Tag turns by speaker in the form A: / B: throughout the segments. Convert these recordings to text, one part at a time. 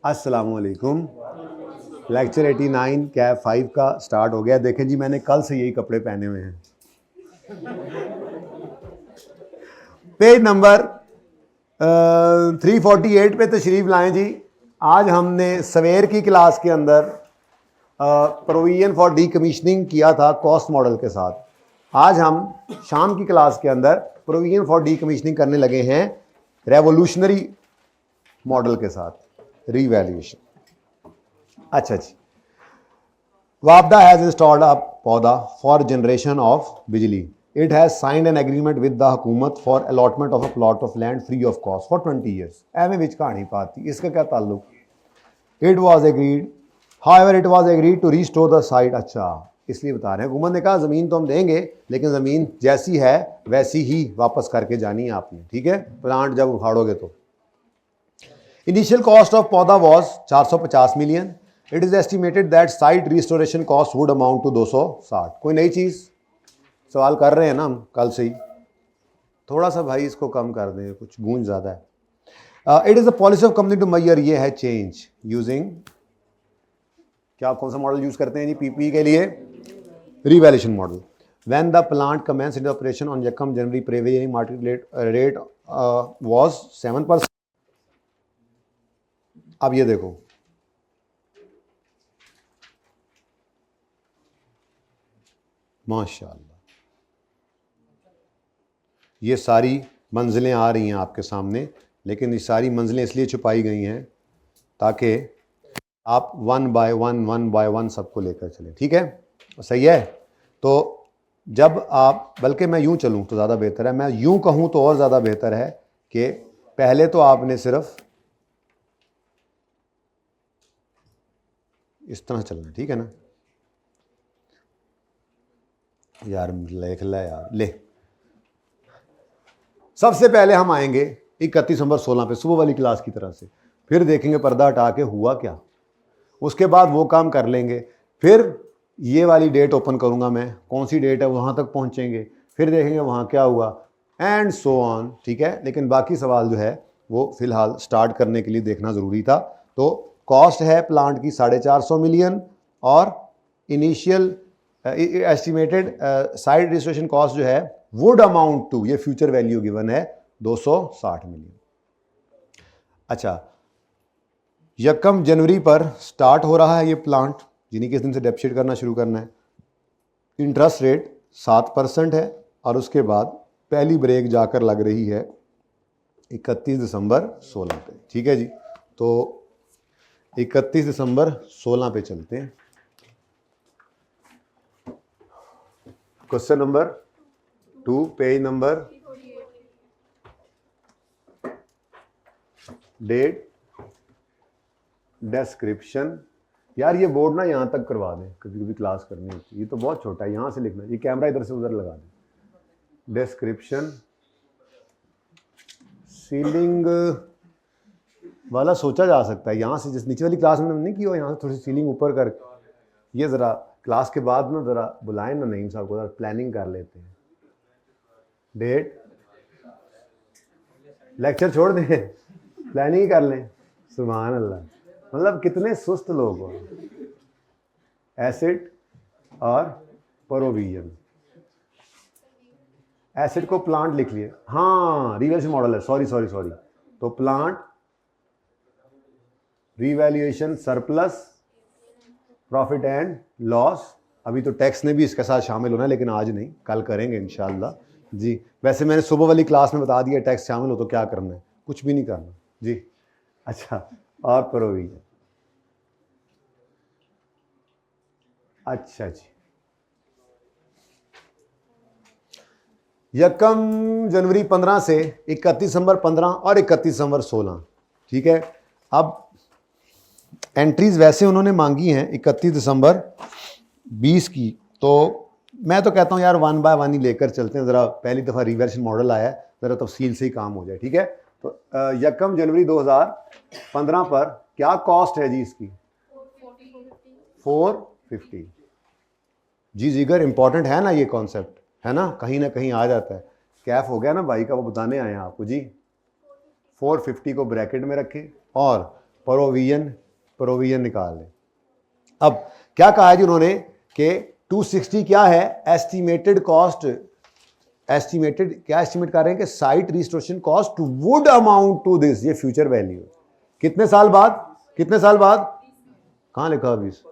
A: अस्सलामुअलैकुम। Lecture 89 cab 5 का start हो गया। देखें जी, मैंने कल से यही कपड़े पहने हुए हैं। पेज नंबर 348 पे तशरीफ लाएं जी। आज हमने सवेर की क्लास के अंदर प्रोविजन फॉर डीकमीशनिंग किया था कॉस्ट मॉडल के साथ। आज हम शाम की क्लास के अंदर प्रोविजन फॉर डीकमीशनिंग करने लगे हैं रेवोल्यूशनरी मॉडल के साथ, रीवैल्यूएशन। अच्छा जी, वापडा हैज इंस्टॉल्ड अ पौधा फॉर जनरेशन ऑफ बिजली। It has signed an agreement with the हुकूमत for allotment of a plot of land free of cost for 20 years. एवं विच कहानी पाती, इसका क्या ताल्लुक? It was agreed, however it was agreed to restore the site. अच्छा, इसलिए बता रहे हैं, हुकूमत ने कहा ज़मीन तो हम देंगे लेकिन ज़मीन जैसी है वैसी ही वापस करके जानी है आपने, ठीक है, प्लांट जब उखाड़ोगे तो। इनिशियल कॉस्ट ऑफ पौधा was 450 million. It is estimated that site restoration cost would amount to 260। कोई नई चीज़ सवाल कर रहे हैं ना हम कल से ही, थोड़ा सा भाई इसको कम कर दें, कुछ गूंज ज़्यादा है। It is the policy of company to measure, ये है चेंज यूजिंग, क्या कौन सा मॉडल यूज़ करते हैं जी पीपी के लिए? Revaluation model. When the plant commences in operation on यकम January, prevailing market rate was 7%। अब ये देखो, माशाअल्लाह, ये सारी मंजिलें आ रही हैं आपके सामने, लेकिन ये सारी मंजिलें इसलिए छुपाई गई हैं ताकि आप वन बाय वन सबको लेकर चलें, ठीक है, सही है। तो जब आप, बल्कि मैं यूं चलूं तो ज़्यादा बेहतर है, मैं यूं कहूं तो और ज़्यादा बेहतर है कि पहले तो आपने सिर्फ इस तरह चलना, ठीक है ना यार, लिख ला यार, ले। सबसे पहले हम आएंगे 31 नंबर 16 पे सुबह वाली क्लास की तरह से, फिर देखेंगे पर्दा हटा के हुआ क्या, उसके बाद वो काम कर लेंगे, फिर ये वाली डेट ओपन करूंगा मैं, कौन सी डेट है वहां तक पहुंचेंगे, फिर देखेंगे वहां क्या हुआ, एंड सो ऑन, ठीक है। लेकिन बाकी सवाल जो है वो फिलहाल स्टार्ट करने के लिए देखना ज़रूरी था। तो कॉस्ट है प्लांट की 450 मिलियन और initial estimated side registration cost जो है वुड अमाउंट टू, ये फ्यूचर वैल्यू गिवन है 260 मिलियन। अच्छा, यकम जनवरी पर स्टार्ट हो रहा है ये प्लांट, जिन्हीं के दिन से डेप्रिशिएट करना शुरू करना है। इंटरेस्ट रेट 7% है और उसके बाद पहली ब्रेक जाकर लग रही है 31 दिसंबर 16 पे, ठीक है जी। तो 31 दिसंबर 16 पे चलते हैं। Question number 2, page number, date, description. यार ये बोर्ड ना यहाँ तक करवा दें, कभी कभी क्लास करनी होती है, ये तो बहुत छोटा है, यहाँ से लिखना, ये कैमरा इधर से उधर लगा दें। डिस्क्रिप्शन, सीलिंग वाला सोचा जा सकता है यहाँ से, जिस नीचे वाली क्लास में नहीं की हो, यहाँ से थोड़ी सी सीलिंग ऊपर कर, ये ज़रा क्लास के बाद ना ज़रा बुलाएं ना नईम साहब को, ज़रा प्लानिंग कर लेते हैं। डेट, लेक्चर छोड़ दें, प्लानिंग कर लें। सुभान अल्लाह, मतलब कितने सुस्त लोग हो। एसिड और प्रोविजन, एसिड को प्लांट लिख लिए, हाँ रिवैल्यूएशन मॉडल है, सॉरी। तो plant revaluation surplus profit and loss. अभी तो टैक्स ने भी इसके साथ शामिल होना है, लेकिन आज नहीं, कल करेंगे इंशाल्लाह जी। वैसे मैंने सुबह वाली क्लास में बता दिया, टैक्स शामिल हो तो क्या करना है, कुछ भी नहीं करना जी। अच्छा, और प्रोविजन, अच्छा जी, यकम जनवरी 15 से 31 दिसंबर 15 और 31 दिसंबर 16, ठीक है। अब एंट्रीज वैसे उन्होंने मांगी हैं 31 दिसंबर 20 की, तो मैं तो कहता हूँ यार वन बाय वन ही लेकर चलते हैं, ज़रा पहली दफ़ा रिवैल्यूएशन मॉडल आया है, ज़रा तफसील से ही काम हो जाए, ठीक है। तो यकम जनवरी 2015 पर क्या कॉस्ट है जी इसकी? 450 जी। जिगर इंपॉर्टेंट है ना ये कॉन्सेप्ट, है ना कहीं आ जाता है। कैफ हो गया ना भाई का, वो बताने आए हैं आपको जी। 450 को ब्रैकेट में रखें और प्रोविजन निकाल लें। अब क्या कहा है जी उन्होंने कि 260 क्या है, एस्टिमेटेड कॉस्ट, एस्टिमेटेड क्या एस्टिमेट कर रहे हैं कि site restoration cost would amount to this, ये फ्यूचर वैल्यू कितने साल बाद, कितने साल बाद, कहां लिखा 20,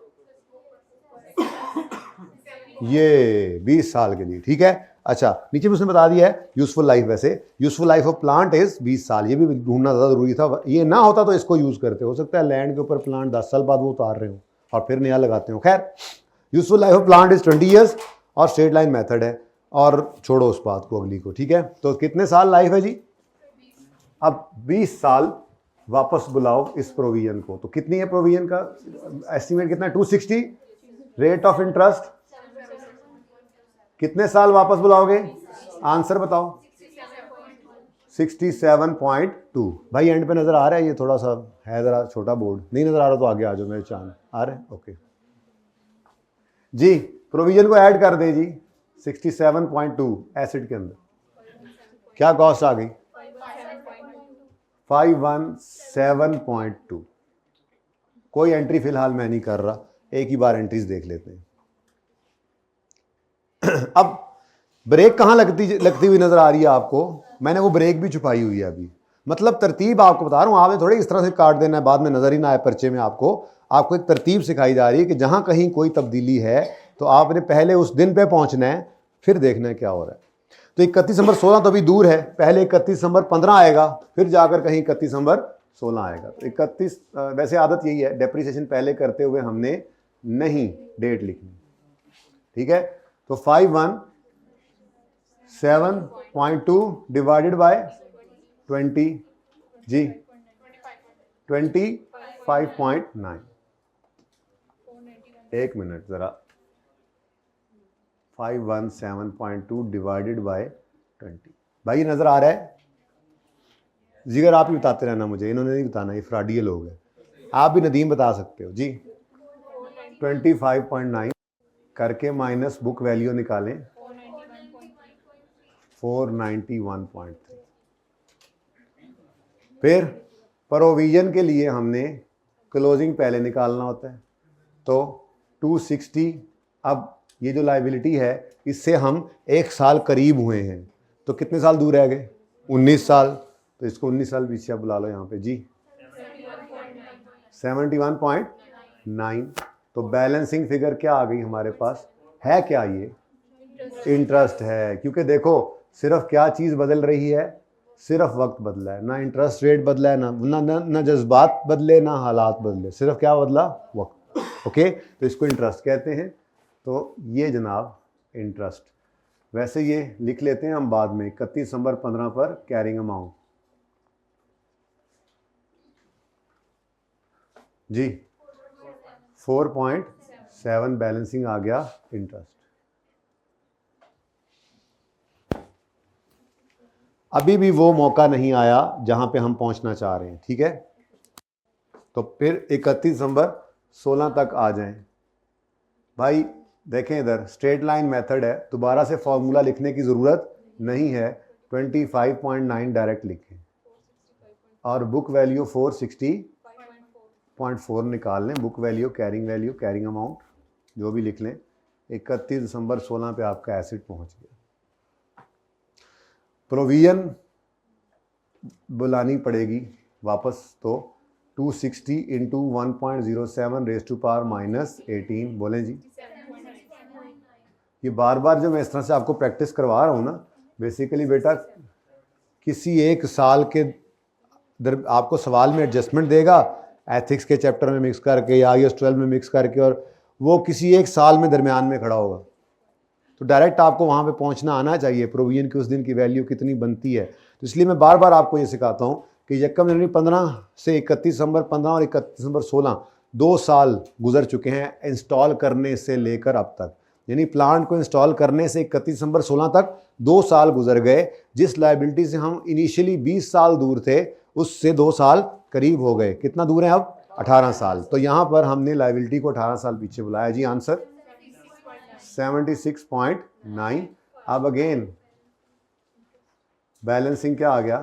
A: ये 20 साल के लिए, ठीक है। अच्छा नीचे भी उसने बता दिया है यूजफुल लाइफ, वैसे useful life of plant is 20 साल, ये भी ढूंढना ज़्यादा जरूरी था, ये ना होता तो इसको यूज़ करते, हो सकता है लैंड के ऊपर प्लांट 10 साल बाद वो उतार रहे हो और फिर नया लगाते हो। खैर useful life of plant is 20 years और स्ट्रेट लाइन मेथड है, और छोड़ो उस बात को अगली को, ठीक है। तो कितने साल लाइफ है जी, अब 20 साल वापस बुलाओ इस प्रोविजन को, तो कितनी है प्रोविजन का एस्टीमेट कितना है 260, रेट ऑफ इंटरेस्ट कितने साल वापस बुलाओगे, आंसर बताओ 67.2। भाई एंड पे नजर आ रहा है, ये थोड़ा सा है जरा छोटा बोर्ड, नहीं नजर आ रहा तो आगे आ जाओ, मेरे चांद आ रहे हैं, ओके जी। प्रोविजन को ऐड कर दे जी 67.2 एसिड के अंदर, क्या कॉस्ट आ गई 517.2। कोई एंट्री फिलहाल मैं नहीं कर रहा, एक ही बार एंट्रीज देख लेते हैं। अब ब्रेक कहां लगती हुई नजर आ रही है आपको, मैंने वो ब्रेक भी छुपाई हुई है अभी, मतलब तरतीब आपको बता रहा हूं, आपने थोड़ी इस तरह से काट देना है बाद में नजर ही ना आए पर्चे में, आपको एक तरतीब सिखाई जा रही है कि जहां कहीं कोई तब्दीली है तो आपने पहले उस दिन पे पहुंचना है, फिर देखना है क्या हो रहा है। तो 31 दिसंबर 16 तो अभी दूर है, पहले 31 दिसंबर 15 आएगा, फिर जाकर कहीं 31 दिसंबर 16 आएगा। तो 31 वैसे आदत यही है, डेप्रिसिएशन पहले करते हुए हमने नहीं डेट लिखनी, ठीक है। तो 517.2 डिवाइडेड बाय 20 जी 25.9, एक मिनट जरा, 517.2 डिवाइडेड बाय 20, भाई नजर आ रहा है, जिगर आप ही बताते रहना मुझे, इन्होंने नहीं बताना, ये फ्रॉडिये लोग हैं, आप भी नदीम बता सकते हो जी। 25.9 करके माइनस बुक वैल्यू निकालें 491.3। फिर प्रोविजन के लिए हमने क्लोजिंग पहले निकालना होता है, तो 260, अब ये जो लाइबिलिटी है इससे हम एक साल करीब हुए हैं, तो कितने साल दूर रह गए 19 साल, तो इसको 19 साल पीछे बुला लो यहाँ पे जी 71.9। तो बैलेंसिंग फिगर क्या आ गई हमारे पास, है क्या, ये इंटरेस्ट है, क्योंकि देखो सिर्फ क्या चीज़ बदल रही है, सिर्फ वक्त बदला है, ना इंटरेस्ट रेट बदला है, ना जज्बात बदले, ना हालात बदले, सिर्फ क्या बदला, वक्त। ओके तो इसको इंटरेस्ट कहते हैं। तो ये जनाब इंटरेस्ट, वैसे ये लिख लेते हैं हम बाद में, 31 दिसंबर 15 पर कैरिंग अमाउंट जी 4.7 बैलेंसिंग आ गया इंटरेस्ट। अभी भी वो मौका नहीं आया जहां पे हम पहुंचना चाह रहे हैं, ठीक है। तो फिर 31 दिसंबर 16 तक आ जाएं। भाई देखें इधर स्ट्रेट लाइन मेथड है, दोबारा से फॉर्मूला लिखने की ज़रूरत नहीं है, 25.9 डायरेक्ट लिखें और बुक वैल्यू 460.4 निकाल लें, बुक वैल्यू कैरिंग अमाउंट जो भी लिख लें। 31 दिसंबर 16 पे आपका एसिड पहुंच गया। प्रोविजन बुलानी पड़ेगी वापस, तो 260 इंटू 1.07 रेज टू पावर -18, बोलें जी। ये बार बार जो मैं इस तरह से आपको प्रैक्टिस करवा रहा हूँ ना, बेसिकली बेटा किसी एक साल के आपको सवाल में एडजस्टमेंट देगा, एथिक्स के चैप्टर में मिक्स करके या IAS 12 में मिक्स करके, और वो किसी एक साल में दरमियान में खड़ा होगा, तो डायरेक्ट आपको वहाँ पे पहुँचना आना चाहिए प्रोविजन की उस दिन की वैल्यू कितनी बनती है। तो इसलिए मैं बार बार आपको ये सिखाता हूँ कि यकम जनवरी 15 से 31 दिसंबर 15 और 31 दिसंबर 16 2 साल गुजर चुके हैं इंस्टॉल करने से लेकर अब तक, यानी प्लांट को इंस्टॉल करने से 31 दिसंबर 16 तक 2 साल गुजर गए। जिस लाइबिलिटी से हम इनिशियली 20 साल दूर थे उससे 2 साल करीब हो गए। कितना दूर है अब, 18 साल। तो यहाँ पर हमने लाइबिलिटी को 18 साल पीछे बुलाया जी। आंसर 76.9। अब अगेन बैलेंसिंग क्या आ गया,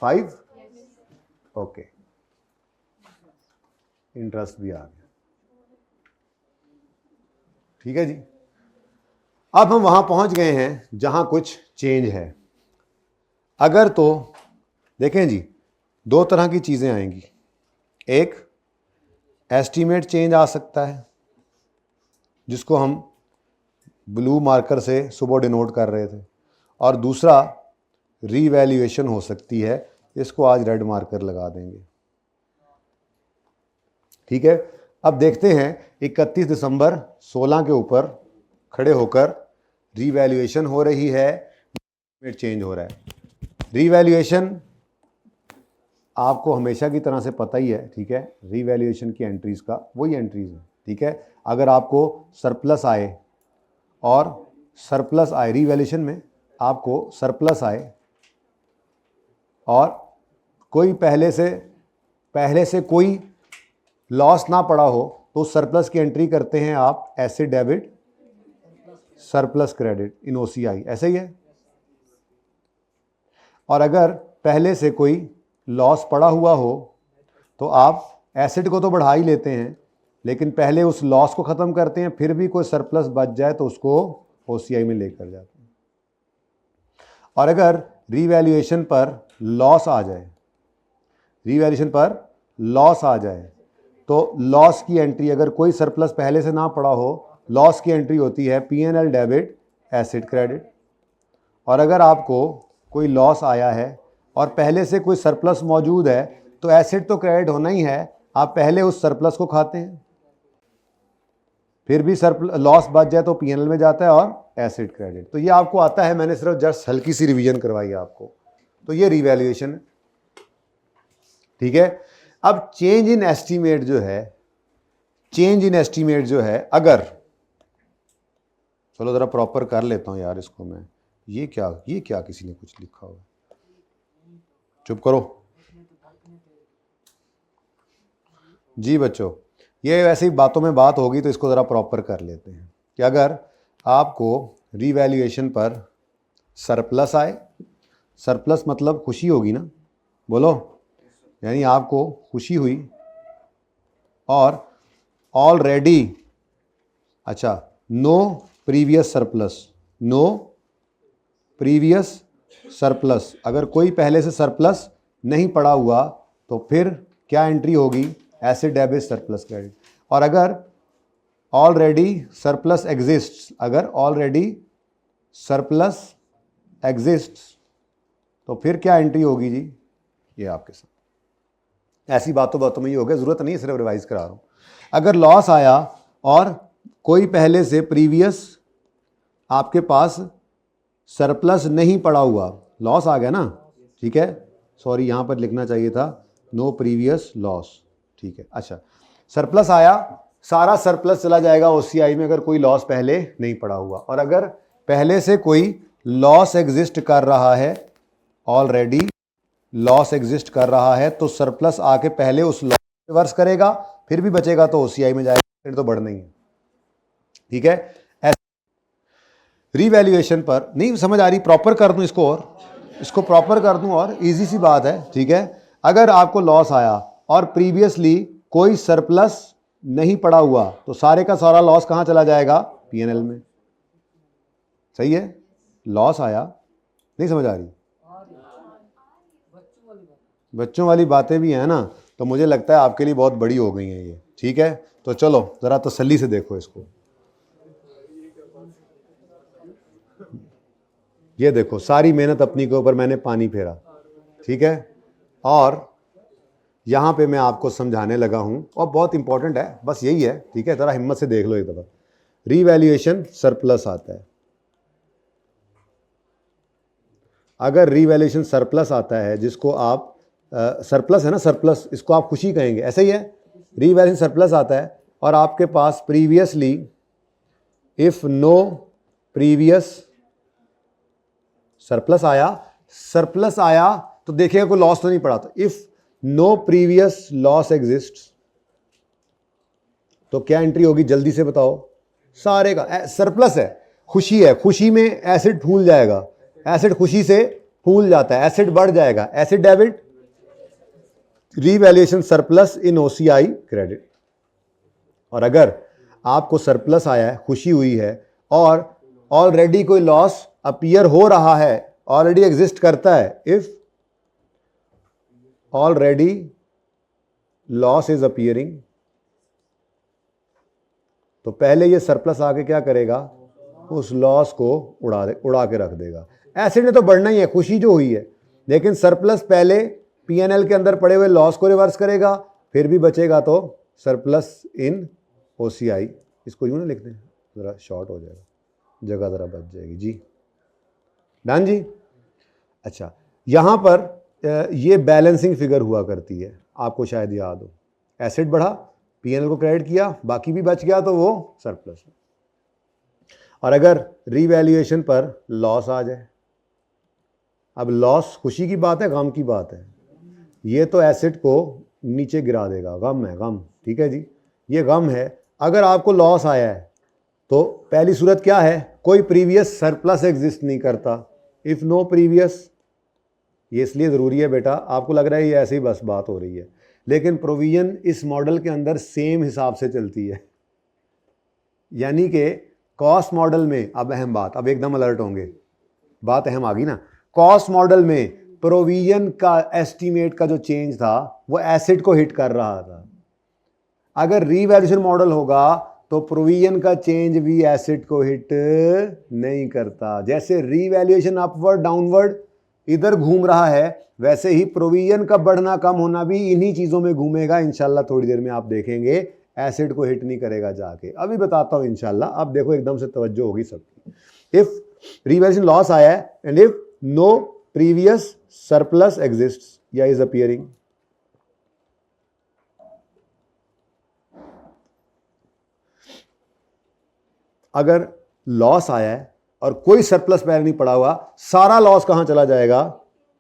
A: 5, ओके। इंटरेस्ट भी आ गया। ठीक है जी। अब हम वहां पहुंच गए हैं जहां कुछ चेंज है। अगर तो देखें जी, दो तरह की चीजें आएंगी। एक एस्टीमेट चेंज आ सकता है, जिसको हम ब्लू मार्कर से सुबह डिनोट कर रहे थे, और दूसरा रीवैल्यूएशन हो सकती है, इसको आज रेड मार्कर लगा देंगे। ठीक है। अब देखते हैं 31 दिसंबर 16 के ऊपर खड़े होकर रीवैल्यूएशन हो रही है, चेंज हो रहा है। रीवैल्यूएशन आपको हमेशा की तरह से पता ही है। ठीक है। रीवैल्यूएशन की एंट्रीज का वही एंट्रीज है। ठीक है। अगर आपको सरप्लस आए और सरप्लस आए, रीवैल्यूएशन में आपको सरप्लस आए और कोई पहले से कोई लॉस ना पड़ा हो, तो सरप्लस की एंट्री करते हैं आप asset debit surplus credit in OCI, ऐसे ही है। और अगर पहले से कोई लॉस पड़ा हुआ हो तो आप एसेट को तो बढ़ा ही लेते हैं, लेकिन पहले उस लॉस को ख़त्म करते हैं, फिर भी कोई सरप्लस बच जाए तो उसको ओसीआई में लेकर जाते हैं। और अगर रीवैल्यूएशन पर लॉस आ जाए, तो लॉस की एंट्री, अगर कोई सरप्लस पहले से ना पड़ा हो, लॉस की एंट्री होती है पीएनएल डेबिट एसेट क्रेडिट। और अगर आपको कोई लॉस आया है और पहले से कोई सरप्लस मौजूद है, तो एसेट तो क्रेडिट होना ही है, आप पहले उस सरप्लस को खाते हैं, फिर भी लॉस बच जाए तो पीएनएल में जाता है और एसेट क्रेडिट। तो ये आपको आता है, मैंने सिर्फ जस्ट हल्की सी रिवीजन करवाई है आपको। तो ये रीवैल्यूएशन। ठीक है। अब चेंज इन एस्टीमेट जो है, अगर चलो जरा प्रॉपर कर लेता हूं यार इसको मैं, ये क्या किसी ने कुछ लिखा हुआ, चुप करो जी बच्चों। ये वैसे ही बातों में बात होगी तो इसको ज़रा प्रॉपर कर लेते हैं कि अगर आपको रीवैल्यूएशन पर सरप्लस आए, सरप्लस मतलब खुशी होगी ना, बोलो, यानी आपको खुशी हुई और ऑलरेडी, अच्छा, नो प्रीवियस सरप्लस, अगर कोई पहले से सरप्लस नहीं पड़ा हुआ तो फिर क्या एंट्री होगी, एसेट डेबिट सरप्लस क्रेडिट। और अगर ऑलरेडी सरप्लस एग्जिस्ट्स तो फिर क्या एंट्री होगी जी, ये आपके साथ। ऐसी बातों में ही हो गया, जरूरत नहीं है, सिर्फ रिवाइज करा रहा हूं। अगर लॉस आया और कोई पहले से प्रीवियस आपके पास सरप्लस नहीं पड़ा हुआ, लॉस आ गया ना, ठीक है, सॉरी यहां पर लिखना चाहिए था नो प्रीवियस लॉस। ठीक है। अच्छा, सरप्लस आया, सारा सरप्लस चला जाएगा ओसीआई में अगर कोई लॉस पहले नहीं पड़ा हुआ। और अगर पहले से कोई लॉस एग्जिस्ट कर रहा है, ऑलरेडी लॉस एग्जिस्ट कर रहा है, तो सरप्लस आके पहले उस लॉस रिवर्स करेगा, फिर भी बचेगा तो ओसीआई में जाएगा, फिर तो बढ़ना ही है। ठीक है। रीवैल्यूएशन पर नहीं समझ आ रही, प्रॉपर कर दूं इसको, और इसको प्रॉपर कर दूं, और इजी सी बात है। ठीक है। अगर आपको लॉस आया और प्रीवियसली कोई सरप्लस नहीं पड़ा हुआ, तो सारे का सारा लॉस कहां चला जाएगा, पीएनएल में। सही है। लॉस आया, नहीं समझ आ रही, बच्चों वाली बातें भी हैं ना, तो मुझे लगता है आपके लिए बहुत बड़ी हो गई हैं ये। ठीक है। तो चलो जरा तसल्ली से देखो इसको। ये देखो, सारी मेहनत अपनी के ऊपर मैंने पानी फेरा। ठीक है। और यहां पे मैं आपको समझाने लगा हूं, और बहुत इंपॉर्टेंट है, बस यही है। ठीक है। जरा हिम्मत से देख लो एक दफा। रीवैल्यूएशन सरप्लस आता है, अगर रीवैल्यूएशन सरप्लस आता है, जिसको आप सरप्लस है ना, सरप्लस, इसको आप खुशी कहेंगे, ऐसे ही है। रीवैल्यूएशन सरप्लस आता है और आपके पास previously if no previous surplus आया तो देखिएगा कोई लॉस तो नहीं पड़ा था। If no previous loss exist तो क्या एंट्री होगी, जल्दी से बताओ। सारे का सरप्लस है, खुशी है, खुशी में एसेट फूल जाएगा, एसेट खुशी से फूल जाता है, एसेट बढ़ जाएगा, asset debit revaluation surplus in OCI credit. और अगर आपको सरप्लस आया है, खुशी हुई है, और ऑलरेडी कोई लॉस अपीयर हो रहा है, ऑलरेडी एग्जिस्ट करता है, if already loss is appearing, तो पहले ये सरप्लस आके क्या करेगा, उस लॉस को उड़ा के रख देगा। एसिड ने तो बढ़ना ही है, खुशी जो हुई है, लेकिन सरप्लस पहले पीएनएल के अंदर पड़े हुए लॉस को रिवर्स करेगा, फिर भी बचेगा तो सरप्लस इन ओसीआई। इसको यूं ना लिखते हैं, ज़रा शॉर्ट हो जाएगा, जगह ज़रा बच जाएगी जी। डन जी। अच्छा, यहाँ पर ये बैलेंसिंग फिगर हुआ करती है, आपको शायद याद हो। एसिड बढ़ा, पीएनएल को क्रेडिट किया, बाकी भी बच गया तो वो सरप्लस। और अगर रीवैल्यूएशन पर लॉस आ जाए, अब लॉस खुशी की बात है, गम की बात है, ये तो एसिड को नीचे गिरा देगा, गम है, गम, ठीक है जी, ये गम है। अगर आपको लॉस आया है तो पहली सूरत क्या है, कोई प्रीवियस सरप्लस एग्जिस्ट नहीं करता, इफ नो प्रीवियस। ये इसलिए ज़रूरी है बेटा, आपको लग रहा है ये ऐसे ही बस बात हो रही है, लेकिन प्रोविजन इस मॉडल के अंदर सेम हिसाब से चलती है। यानी कि कॉस्ट मॉडल में, अब अहम बात, अब एकदम अलर्ट होंगे, बात अहम आ गई ना। कॉस्ट मॉडल में प्रोविजन का एस्टीमेट का जो चेंज था वो एसिड को हिट कर रहा था। अगर रीवैल्यूएशन मॉडल होगा तो प्रोविजन का चेंज भी एसिड को हिट नहीं करता। जैसे रीवैल्यूएशन अपवर्ड डाउनवर्ड इधर घूम रहा है, वैसे ही प्रोविजन का बढ़ना कम होना भी इन्हीं चीज़ों में घूमेगा। इंशाल्लाह थोड़ी देर में आप देखेंगे, एसिड को हिट नहीं करेगा जाके, अभी बताता हूँ इंशाल्लाह। अब देखो एकदम से तवज्जो होगी सबकी। इफ रीवैल्यूएशन लॉस आया है and if no previous surplus exists या इज अपीयरिंग, अगर लॉस आया है और कोई सरप्लस पहले नहीं पड़ा हुआ, सारा लॉस कहां चला जाएगा,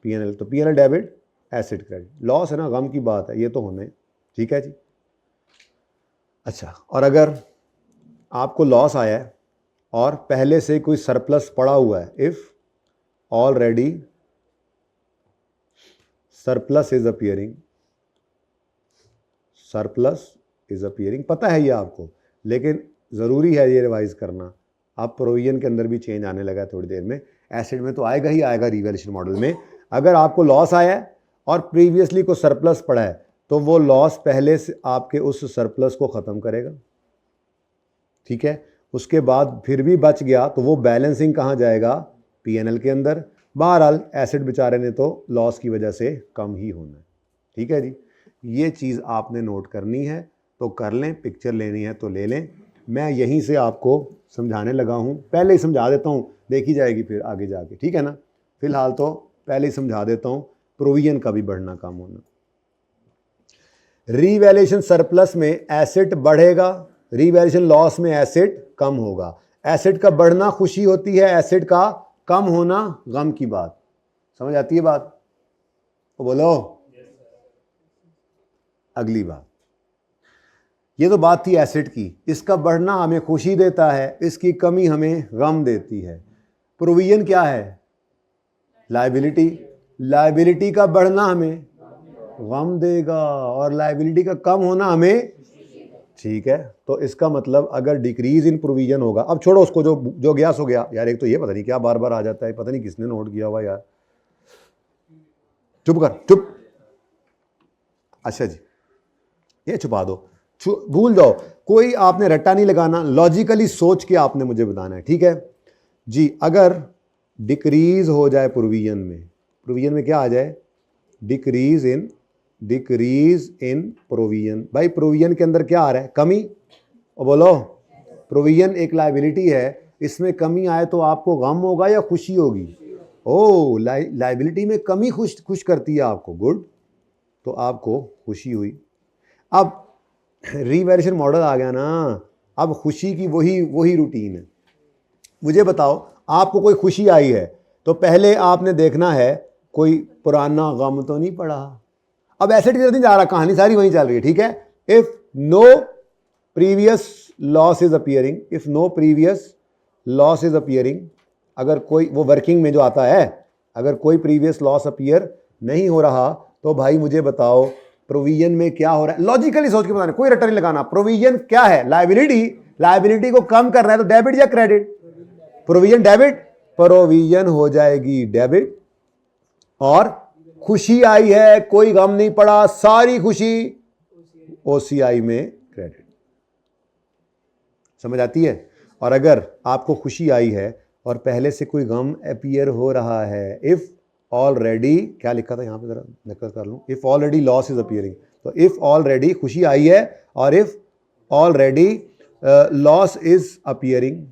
A: पीएनएल। तो PNL debit, acid credit. Loss है ना, गम की बात है, ये तो होने, ठीक है जी। अच्छा, और अगर आपको लॉस आया है और पहले से कोई सरप्लस पड़ा हुआ है, if already surplus is appearing, surplus is appearing, पता है ये आपको, लेकिन ज़रूरी है ये रिवाइज करना। अब प्रोविजन के अंदर भी चेंज आने लगा है थोड़ी देर में, एसिड में तो आएगा ही आएगा रीवैल्यूएशन मॉडल में। अगर आपको लॉस आया है और प्रीवियसली को सरप्लस पड़ा है, तो वो लॉस पहले से आपके उस सरप्लस को ख़त्म करेगा, ठीक है। उसके बाद फिर भी बच गया तो वो बैलेंसिंग कहाँ जाएगा, पीएनएल के अंदर। बहरहाल एसिड बेचारे ने तो लॉस की वजह से कम ही होना है, ठीक है जी। ये चीज़ आपने नोट करनी है तो कर लें, पिक्चर लेनी है तो ले लें। मैं यहीं से आपको समझाने लगा हूँ, पहले ही समझा देता हूँ, देखी जाएगी फिर आगे जाके, ठीक है ना। फिलहाल तो पहले ही समझा देता हूँ, प्रोविजन का भी बढ़ना कम होना। रीवैल्यूएशन सरप्लस में एसिड बढ़ेगा, रीवैल्यूएशन लॉस में एसिड कम होगा। एसिड का बढ़ना खुशी होती है, एसिड का कम होना गम की बात। समझ आती है बात? तो बोलो अगली बात। ये तो बात थी एसिड की, इसका बढ़ना हमें खुशी देता है, इसकी कमी हमें गम देती है। प्रोविजन क्या है, लायबिलिटी। लायबिलिटी का बढ़ना हमें गम देगा और लायबिलिटी का कम होना हमें, ठीक है। तो इसका मतलब अगर डिक्रीज इन प्रोविजन होगा, अब छोड़ो उसको, जो गया सो गया यार। एक तो ये पता नहीं क्या बार बार आ जाता है, पता नहीं किसने नोट किया हुआ यार। चुप कर, चुप। अच्छा जी, ये छुपा दो, भूल जाओ, कोई आपने रट्टा नहीं लगाना, लॉजिकली सोच के आपने मुझे बताना है, ठीक है जी। अगर डिक्रीज हो जाए प्रोविजन में क्या आ जाए, डिक्रीज इन प्रोविजन। भाई प्रोविजन के अंदर क्या आ रहा है, कमी। और बोलो, प्रोविजन एक लायबिलिटी है, इसमें कमी आए तो आपको गम होगा या खुशी होगी? ओ, लायबिलिटी में कमी खुश करती है आपको, गुड, तो आपको खुशी हुई। अब रीवैल्यूएशन मॉडल आ गया ना, अब खुशी की वही रूटीन है। मुझे बताओ, आपको कोई खुशी आई है तो पहले आपने देखना है कोई पुराना गम तो नहीं पड़ा। अब एसिड की तरफ नहीं जा रहा, कहानी सारी वहीं चल रही है, ठीक है। If no previous loss is appearing, if no previous loss is appearing, अगर कोई, वो वर्किंग में जो आता है, अगर कोई प्रीवियस लॉस अपीयर नहीं हो रहा, तो भाई मुझे बताओ प्रोविजन में क्या हो रहा है, लॉजिकली सोच के बताना, कोई रट्टा नहीं लगाना। प्रोविजन क्या है, लायबिलिटी, लायबिलिटी को कम करना है तो डेबिट या क्रेडिट, प्रोविजन डेबिट, प्रोविजन हो जाएगी डेबिट। और खुशी आई है, कोई गम नहीं पड़ा, सारी खुशी ओसीआई में क्रेडिट। समझ आती है। और अगर आपको खुशी आई है और पहले से कोई गम अपीयर हो रहा है, इफ ऑलरेडी, क्या लिखा था यहां पे, जरा नकल कर लूं, if already loss is appearing, तो इफ ऑलरेडी खुशी आई है और if already loss is appearing,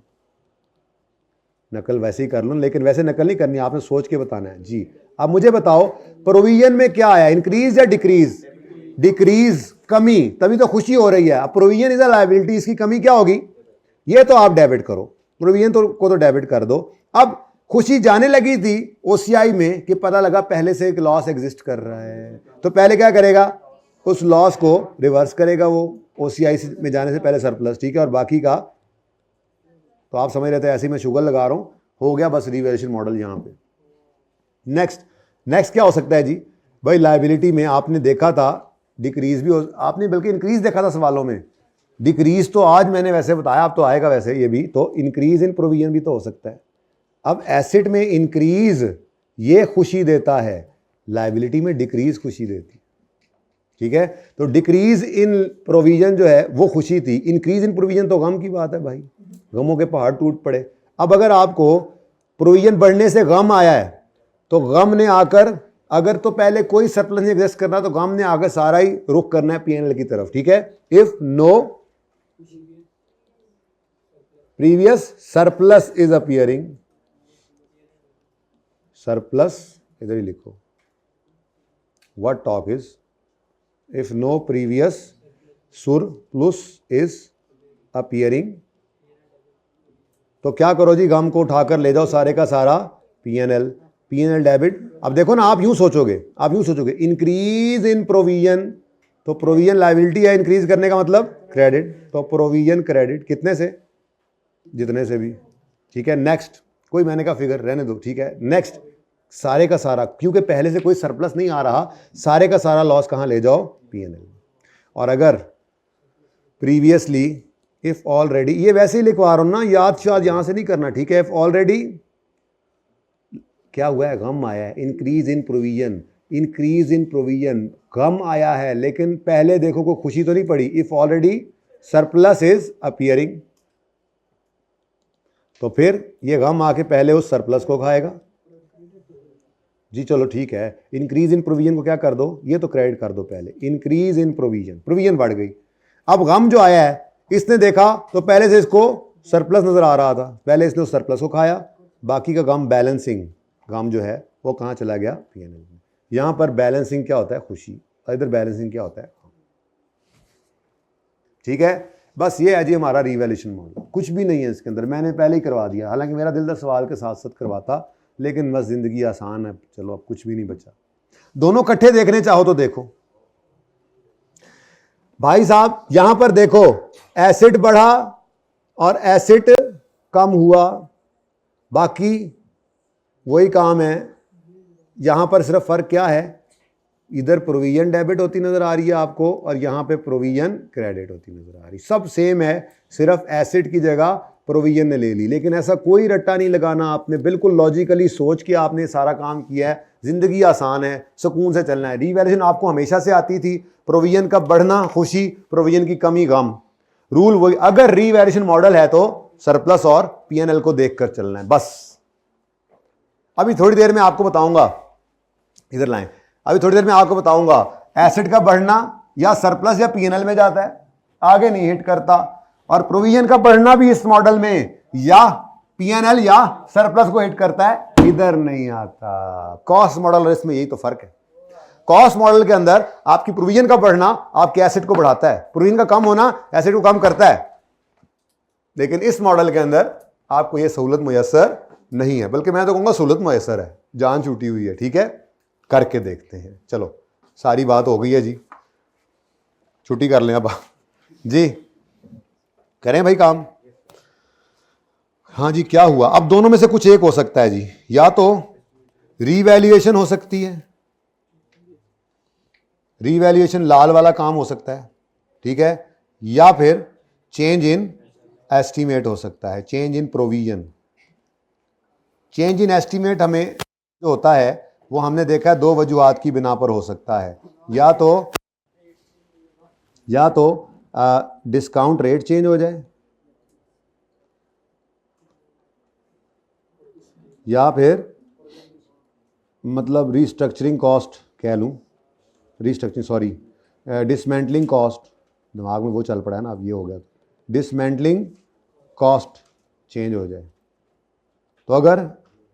A: नकल वैसे ही कर लूं, लेकिन वैसे नकल नहीं करनी, आपने सोच के बताना है जी। अब मुझे बताओ प्रोविजन में क्या आया, इंक्रीज या डिक्रीज, डिक्रीज, कमी, तभी तो खुशी हो रही है। अब प्रोविजन इज अ लायबिलिटी, इसकी कमी क्या होगी, ये तो आप डेबिट करो, प्रोविजन को तो डेबिट कर दो। अब खुशी जाने लगी थी ओसीआई में कि पता लगा पहले से एक लॉस एग्जिस्ट कर रहा है, तो पहले क्या करेगा, उस लॉस को रिवर्स करेगा वो ओसीआई में जाने से पहले सरप्लस, ठीक है। और बाकी का तो आप समझ रहे थे, ऐसे ही मैं शुगर लगा रहा हूं, हो गया बस रिवैल्यूएशन मॉडल यहां पे। नेक्स्ट क्या हो सकता है जी, भाई लायबिलिटी में आपने देखा था डिक्रीज भी आपने बल्कि इंक्रीज देखा था सवालों में, डिक्रीज तो आज मैंने वैसे बताया, अब तो आएगा वैसे ये भी, तो इंक्रीज इन प्रोविजन भी तो हो सकता है। अब एसेट में इंक्रीज ये खुशी देता है, लायबिलिटी में डिक्रीज खुशी देती है, ठीक है। तो डिक्रीज इन प्रोविजन जो है वो खुशी थी, इंक्रीज इन प्रोविजन तो गम की बात है भाई, गमों के पहाड़ टूट पड़े। अब अगर आपको प्रोविजन बढ़ने से गम आया है, तो गम ने आकर, अगर तो पहले कोई सरप्लस नहीं एग्जिस्ट करना, तो गम ने आकर सारा ही रुख करना है पीएनएल की तरफ, ठीक है। If no previous surplus is appearing, surplus इधर ही लिखो, what talk is, if no previous surplus is appearing, तो क्या करो जी, गम को उठाकर ले जाओ सारे का सारा पीएनएल, पीएनएल डेबिट। अब देखो ना, आप यूं सोचोगे इंक्रीज इन प्रोविजन, तो प्रोविजन लायबिलिटी है, इंक्रीज करने का मतलब क्रेडिट, तो प्रोविजन क्रेडिट कितने से, जितने से भी, ठीक है। नेक्स्ट, कोई मैंने कहा फिगर रहने दो, ठीक है। नेक्स्ट, सारे का सारा, क्योंकि पहले से कोई सरप्लस नहीं आ रहा, सारे का सारा लॉस कहां ले जाओ, पीएनएल। और अगर प्रीवियसली, इफ ऑलरेडी, ये वैसे ही लिखवा रहा हूं ना, याद शायद यहां से नहीं करना, ठीक है। इफ ऑलरेडी क्या हुआ है, गम आया है, increase in provision, increase in provision, गम आया है, लेकिन पहले देखो कोई खुशी तो नहीं पड़ी, if already surplus is appearing, तो फिर ये गम आके पहले उस सरप्लस को खाएगा जी। चलो ठीक है, इंक्रीज इन प्रोविजन को क्या कर दो, ये तो क्रेडिट कर दो पहले, इंक्रीज इन प्रोविजन, प्रोविजन बढ़ गई। अब गम जो आया है, इसने देखा तो पहले से इसको सरप्लस नजर आ रहा था, पहले इसने उस सरप्लस को खाया, बाकी का गम, बैलेंसिंग गम जो है वो कहाँ चला गया, पीएनएल में। यहां पर बैलेंसिंग क्या होता है, खुशी, और इधर बैलेंसिंग क्या होता है, ठीक है। बस ये है जी हमारा रिवैल्यूएशन मॉडल, कुछ भी नहीं है इसके अंदर, मैंने पहले ही करवा दिया, हालांकि मेरा दिल दर सवाल के साथ साथ करवाता, लेकिन बस जिंदगी आसान है, चलो अब कुछ भी नहीं बचा। दोनों इकट्ठे देखने चाहो तो देखो भाई साहब, यहां पर देखो एसिड बढ़ा और एसिड कम हुआ, बाकी वही काम है। यहां पर सिर्फ फर्क क्या है, इधर प्रोविजन डेबिट होती नजर आ रही है आपको और यहां पे प्रोविजन क्रेडिट होती नजर आ रही, सब सेम है, सिर्फ एसिड की जगह प्रोविजन ने ले ली। लेकिन ऐसा कोई रट्टा नहीं लगाना, आपने बिल्कुल लॉजिकली सोच के आपने सारा काम किया है, जिंदगी आसान है, सुकून से चलना है। रिवैल्यूएशन आपको हमेशा से आती थी, प्रोविजन का बढ़ना खुशी, प्रोविजन की कमी गम, रूल वही। अगर रिवैल्यूएशन मॉडल है तो सरप्लस और पीएनएल को देखकर चलना है बस। अभी थोड़ी देर में आपको बताऊंगा, इधर लाएं, अभी थोड़ी देर में आपको बताऊंगा एसिड का बढ़ना या सरप्लस या पीएनएल में जाता है, आगे नहीं हिट करता, और प्रोविजन का बढ़ना भी इस मॉडल में या पीएनएल या सरप्लस को हिट करता है, इधर नहीं आता। कॉस्ट मॉडल और इसमें यही तो फर्क है। कॉस्ट मॉडल के अंदर आपकी प्रोविजन का बढ़ना आपके एसिड को बढ़ाता है, प्रोविजन का कम होना एसिड को कम करता है, लेकिन इस मॉडल के अंदर आपको यह सहूलत मुयस्सर नहीं है, बल्कि मैं तो कहूंगा सहूलत मुयस्सर है, जान छूटी हुई है, ठीक है। करके देखते हैं, चलो सारी बात हो गई है जी, छुट्टी कर लें अब जी, करें भाई काम। हाँ जी, क्या हुआ, अब दोनों में से कुछ एक हो सकता है जी, या तो रीवैल्यूएशन हो सकती है रीवैल्यूएशन लाल वाला काम हो सकता है, ठीक है, या फिर चेंज इन एस्टीमेट हो सकता है, change in provision. Change in estimate हमें जो होता है वो हमने देखा है दो वजूहात की बिना पर हो सकता है, या तो डिस्काउंट रेट चेंज हो जाए, या फिर मतलब रीस्ट्रक्चरिंग कॉस्ट कह लूँ, रीस्ट्रक्चरिंग सॉरी डिसमेंटलिंग कॉस्ट, दिमाग में वो चल पड़ा है ना, अब ये हो गया, डिसमेंटलिंग कॉस्ट चेंज हो जाए। तो अगर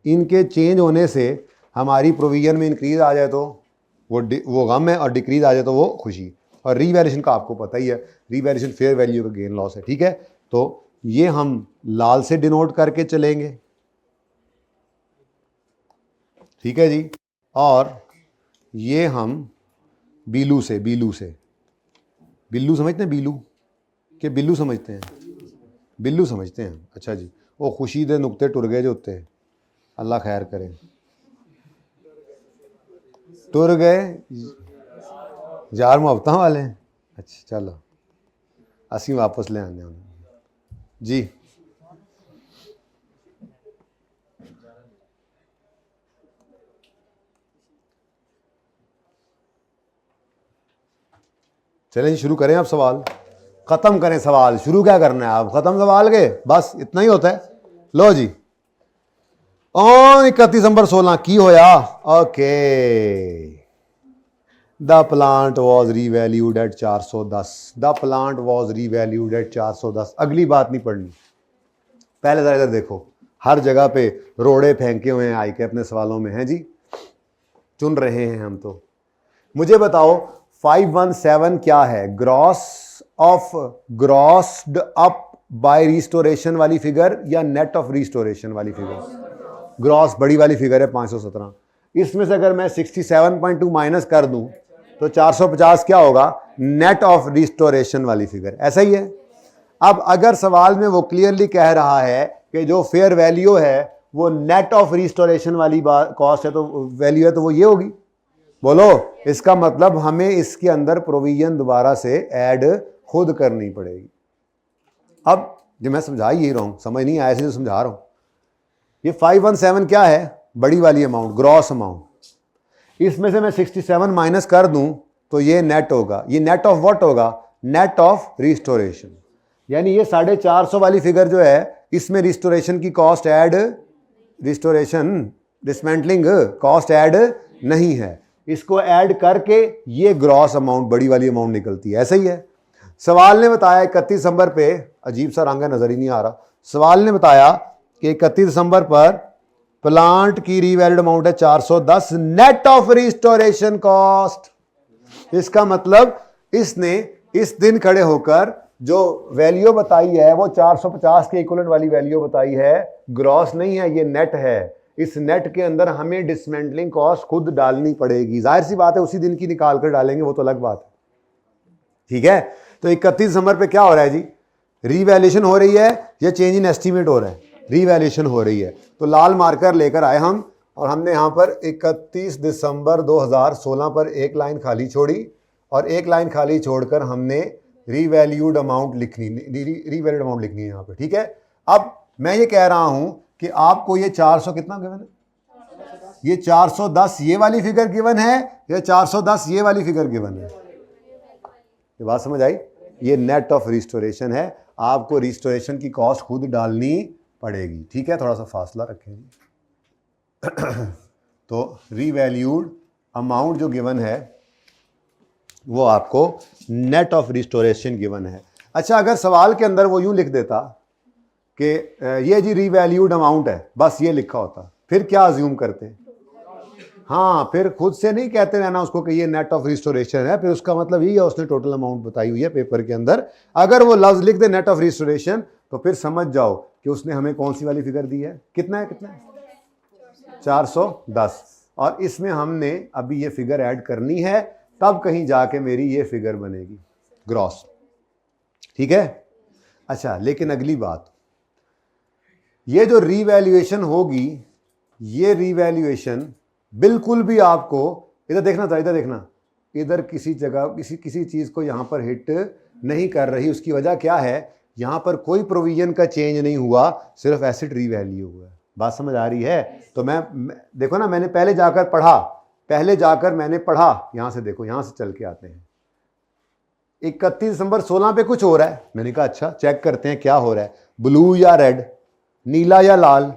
A: इनके चेंज होने से हमारी प्रोविजन में इंक्रीज आ जाए तो वो गम है, और डिक्रीज आ जाए तो वो खुशी। और रीवैल्यूएशन का आपको पता ही है, रीवैल्यूएशन फेयर वैल्यू का गेन लॉस है, ठीक है। तो ये हम लाल से डिनोट करके चलेंगे, ठीक है जी, और ये हम बिल्लू समझते हैं, बिल्लू के बिल्लू समझते हैं, बिल्लू समझते हैं, अच्छा जी। वो खुशी दे नुक्ते टुर गए जो उत्ते, अल्लाह खैर करे, टुर गए यार मुहब्बत वाले, अच्छा चलो असी वापस ले आने जी। चलें जी, शुरू करें आप, सवाल ख़त्म करें, सवाल शुरू क्या करना है आप, ख़त्म सवाल के, बस इतना ही होता है। लो जी, 31 दिसंबर 16 की होया, okay, the plant was revalued at 410, the plant was revalued at 410। अगली बात नहीं पढ़नी, पहले जरा इधर देखो, हर जगह पे रोड़े फेंके हुए हैं आई के अपने सवालों में, हैं जी, चुन रहे हैं हम। तो मुझे बताओ 517 क्या है, ग्रॉस्ड अप बाय रिस्टोरेशन वाली फिगर या नेट ऑफ रिस्टोरेशन वाली फिगर? ग्रॉस बड़ी वाली फिगर है 517। इसमें से अगर मैं 67.2 माइनस कर दूं तो 450 क्या होगा, नेट ऑफ रिस्टोरेशन वाली फिगर, ऐसा ही है। अब अगर सवाल में वो क्लियरली कह रहा है कि जो फेयर वैल्यू है वो नेट ऑफ रिस्टोरेशन वाली कॉस्ट है, तो वैल्यू है, तो वो ये होगी, बोलो। इसका मतलब हमें इसके अंदर प्रोविजन दोबारा से ऐड खुद करनी पड़ेगी। अब जो मैं समझा ही रहा हूं, समझ नहीं आया इसलिए समझा रहा हूं। ये 517 क्या है, बड़ी वाली अमाउंट, ग्रॉस अमाउंट। इसमें से मैं 67 माइनस कर दूं तो ये नेट होगा, ये नेट ऑफ व्हाट होगा, नेट ऑफ रिस्टोरेशन। यानी ये 450 वाली फिगर जो है, इसमें रिस्टोरेशन की cost add, restoration dismantling cost add नहीं है, इसको ऐड करके ये ग्रॉस अमाउंट, बड़ी वाली अमाउंट निकलती है, ऐसा ही है। सवाल ने बताया 31 दिसंबर पे, अजीब सा रंग है नजर ही नहीं आ रहा, सवाल ने बताया कि 31 दिसंबर पर प्लांट की रीवैल्यूड अमाउंट है 410 नेट ऑफ रिस्टोरेशन कॉस्ट। इसका मतलब इसने इस दिन खड़े होकर जो वैल्यू बताई है वो 450 के इक्विवेलेंट वाली वैल्यू बताई है, ग्रॉस नहीं है, ये नेट है। इस नेट के अंदर हमें डिसमेंटलिंग कॉस्ट खुद डालनी पड़ेगी, जाहिर सी बात है उसी दिन की निकाल कर डालेंगे, वो तो अलग बात है, ठीक है। तो 31 दिसंबर पे क्या हो रहा है जी, रीवैल्यूएशन हो रही है या चेंज इन एस्टीमेट हो रहा है, रीवैल्यूएशन हो रही है। तो लाल मार्कर लेकर आए हम, और हमने यहां पर 31 दिसंबर 2016 पर एक लाइन खाली छोड़ी, और एक लाइन खाली छोड़कर हमने रीवैल्यूड अमाउंट लिखनी, रीवैल्यूड अमाउंट लिखनी है यहां पे, ठीक है। अब मैं ये कह रहा हूं कि आपको ये 400 कितना गिवन है, ये 410 ये वाली फिगर गिवन है या 410 ये वाली फिगर गिवन है, ये बात समझ आई। ये नेट ऑफ रिस्टोरेशन है, आपको रिस्टोरेशन की कॉस्ट खुद डालनी पड़ेगी, ठीक है। थोड़ा सा फासला रखें तो रीवैल्यूड अमाउंट जो गिवन है वो आपको नेट ऑफ रिस्टोरेशन गिवन है। अच्छा, अगर सवाल के अंदर वो यूं लिख देता कि ये जी रीवैल्यूड अमाउंट है, बस ये लिखा होता, फिर क्या अज्यूम करते, हाँ, फिर खुद से नहीं कहते रहना उसको कि ये नेट ऑफ रिस्टोरेशन है, फिर उसका मतलब यही है उसने टोटल अमाउंट बताई हुई है पेपर के अंदर। अगर वो लफ्ज लिख दे नेट ऑफ रिस्टोरेशन तो फिर समझ जाओ कि उसने हमें कौन सी वाली फिगर दी है, कितना है 410, और इसमें हमने अभी ये फिगर ऐड करनी है, तब कहीं जाके मेरी ये फिगर बनेगी ग्रॉस, ठीक है। अच्छा, लेकिन अगली बात, ये जो रीवैल्यूएशन होगी, ये रीवैल्यूएशन बिल्कुल भी आपको, इधर देखना था, इधर देखना, इधर किसी जगह किसी चीज़ को यहाँ पर हिट नहीं कर रही। उसकी वजह क्या है, यहाँ पर कोई प्रोविजन का चेंज नहीं हुआ, सिर्फ एसिड रीवैल्यू हुआ। बात समझ आ रही है? तो मैं देखो ना, मैंने पहले जाकर मैंने पढ़ा, यहाँ से देखो, यहाँ से चल के आते हैं। 31 दिसंबर 16 पे कुछ हो रहा है, मैंने कहा अच्छा चेक करते हैं क्या हो रहा है, ब्लू या रेड, नीला या लाल,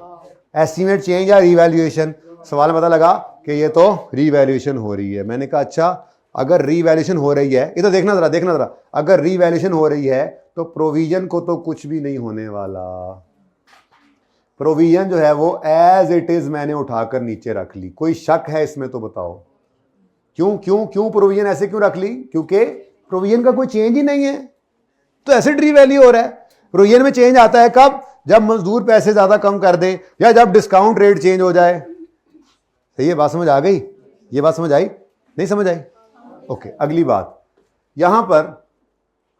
A: एस्टीमेट चेंज या रीवैल्यूएशन। सवाल में पता लगा कि ये तो रीवैल्यूएशन हो रही है। मैंने कहा अच्छा, अगर रीवैल्यूएशन हो रही है, इधर देखना जरा, अगर रीवैल्यूएशन हो रही है तो प्रोविजन को तो कुछ भी नहीं होने वाला। प्रोविजन जो है वो एज इट इज मैंने उठाकर नीचे रख ली। कोई शक है इसमें तो बताओ, क्यों प्रोविजन ऐसे क्यों रख ली? क्योंकि प्रोविजन का कोई चेंज ही नहीं है, तो एसिड रीवैल्यू हो रहा है। प्रोविजन में चेंज आता है कब? जब मजदूर पैसे ज्यादा कम कर दें या जब डिस्काउंट रेट चेंज हो जाए। सही है, बात समझ आ गई? ये बात समझ आई? नहीं समझ आई? ओके, अगली बात, यहां पर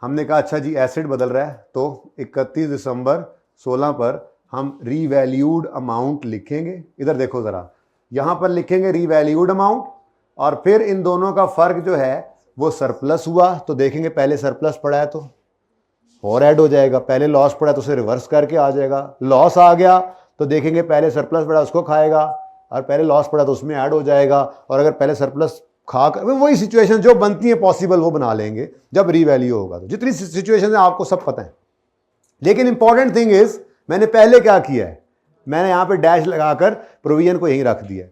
A: हमने कहा अच्छा जी एसिड बदल रहा है, तो 31 दिसंबर 16 पर हम रीवैल्यूड अमाउंट लिखेंगे। इधर देखो जरा, यहां पर लिखेंगे रीवैल्यूड अमाउंट, और फिर इन दोनों का फर्क जो है वो सरप्लस हुआ तो देखेंगे पहले सरप्लस पड़ा है तो और ऐड हो जाएगा, पहले लॉस पड़ा तो उसे रिवर्स करके आ जाएगा। लॉस आ गया तो देखेंगे पहले सरप्लस पड़ा उसको खाएगा, और पहले लॉस पड़ा तो उसमें ऐड हो जाएगा। और अगर पहले सरप्लस खाकर, वही सिचुएशन जो बनती है पॉसिबल वो बना लेंगे जब रीवैल्यू होगा। तो जितनी सिचुएशन है आपको सब पता है, लेकिन इंपॉर्टेंट थिंग इज मैंने पहले क्या किया है, मैंने यहां पे डैश लगाकर प्रोविजन को यहीं रख दिया।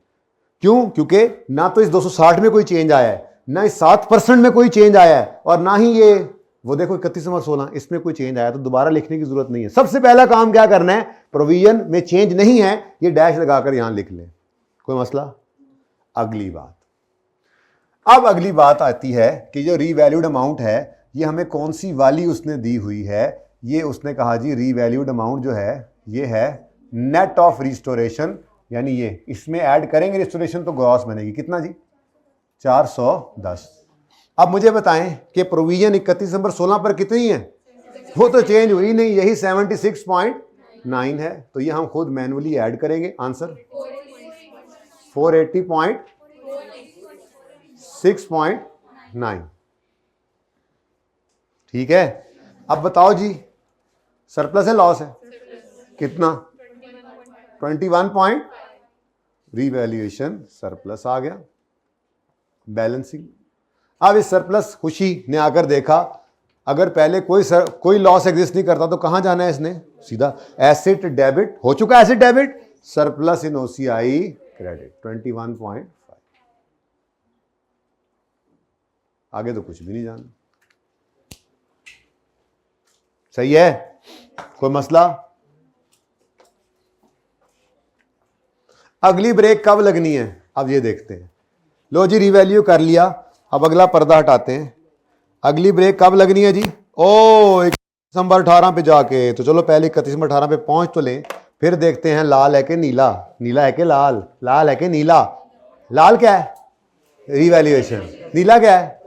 A: क्यों? क्योंकि ना तो इस 260 में कोई चेंज आया है, ना इस 7% में कोई चेंज आया है, और ना ही ये वो देखो 31 और 16 इसमें कोई चेंज आया, तो दोबारा लिखने की जरूरत नहीं है। सबसे पहला काम क्या करना है, प्रोविजन में चेंज नहीं है, ये डैश लगाकर यहां लिख लें, कोई मसला। अगली बात, अब अगली बात आती है कि जो रीवैल्यूड अमाउंट है ये हमें कौन सी वाली उसने दी हुई है। ये उसने कहा जी रीवैल्यूड अमाउंट जो है ये है नेट ऑफ रिस्टोरेशन, यानी ये इसमें ऐड करेंगे रिस्टोरेशन तो ग्रॉस बनेगी। कितना जी? 410। अब मुझे बताएं कि प्रोविजन 31 दिसंबर 16 पर कितनी है? वो तो चेंज हुई नहीं, यही 76.9 है, तो ये हम खुद मैनुअली ऐड करेंगे। आंसर 480.6.9। ठीक है, अब बताओ जी सरप्लस है लॉस है? कितना? 21 पॉइंट, रीवैल्यूएशन सरप्लस आ गया, बैलेंसिंग। अब इस सरप्लस खुशी ने आकर देखा, अगर पहले कोई लॉस एग्जिस्ट नहीं करता तो कहां जाना है इसने? सीधा एसेट डेबिट हो चुका, asset debit, surplus in OCI credit 21.5। आगे तो कुछ भी नहीं जाना। सही है, कोई मसला? अगली ब्रेक कब लगनी है अब ये देखते हैं। लो जी रीवैल्यू कर लिया, अब अगला पर्दा हटाते हैं। अगली ब्रेक कब लगनी है जी? ओ 31 दिसंबर 18 पे जाके, तो चलो पहले 31 दिसंबर 18 पे पहुंच तो लें, फिर देखते हैं लाल है कि नीला, नीला है कि लाल, लाल है कि नीला। लाल क्या है? रीवैल्यूएशन। नीला क्या है?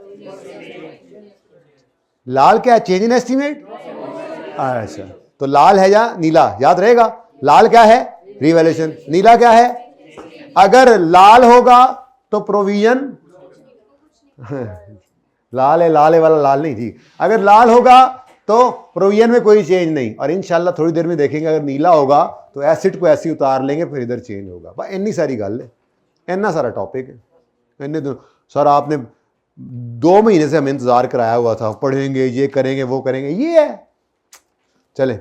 A: लाल क्या है? Change in estimate. अच्छा, तो लाल है या नीला? याद रहेगा, लाल क्या है? रीवैल्यूएशन। नीला क्या है? अगर लाल होगा तो प्रोविजन लाल है वाला लाल नहीं जी। अगर लाल होगा तो प्रोविजन में कोई चेंज नहीं, और इंशाल्लाह थोड़ी देर में देखेंगे अगर नीला होगा तो एसिड को ऐसे उतार लेंगे, फिर इधर चेंज होगा। भाई इतनी सारी गल है, इतना सारा टॉपिक है। इतने सर आपने 2 महीने से हमें इंतजार कराया हुआ था, पढ़ेंगे ये करेंगे वो करेंगे, ये है। चले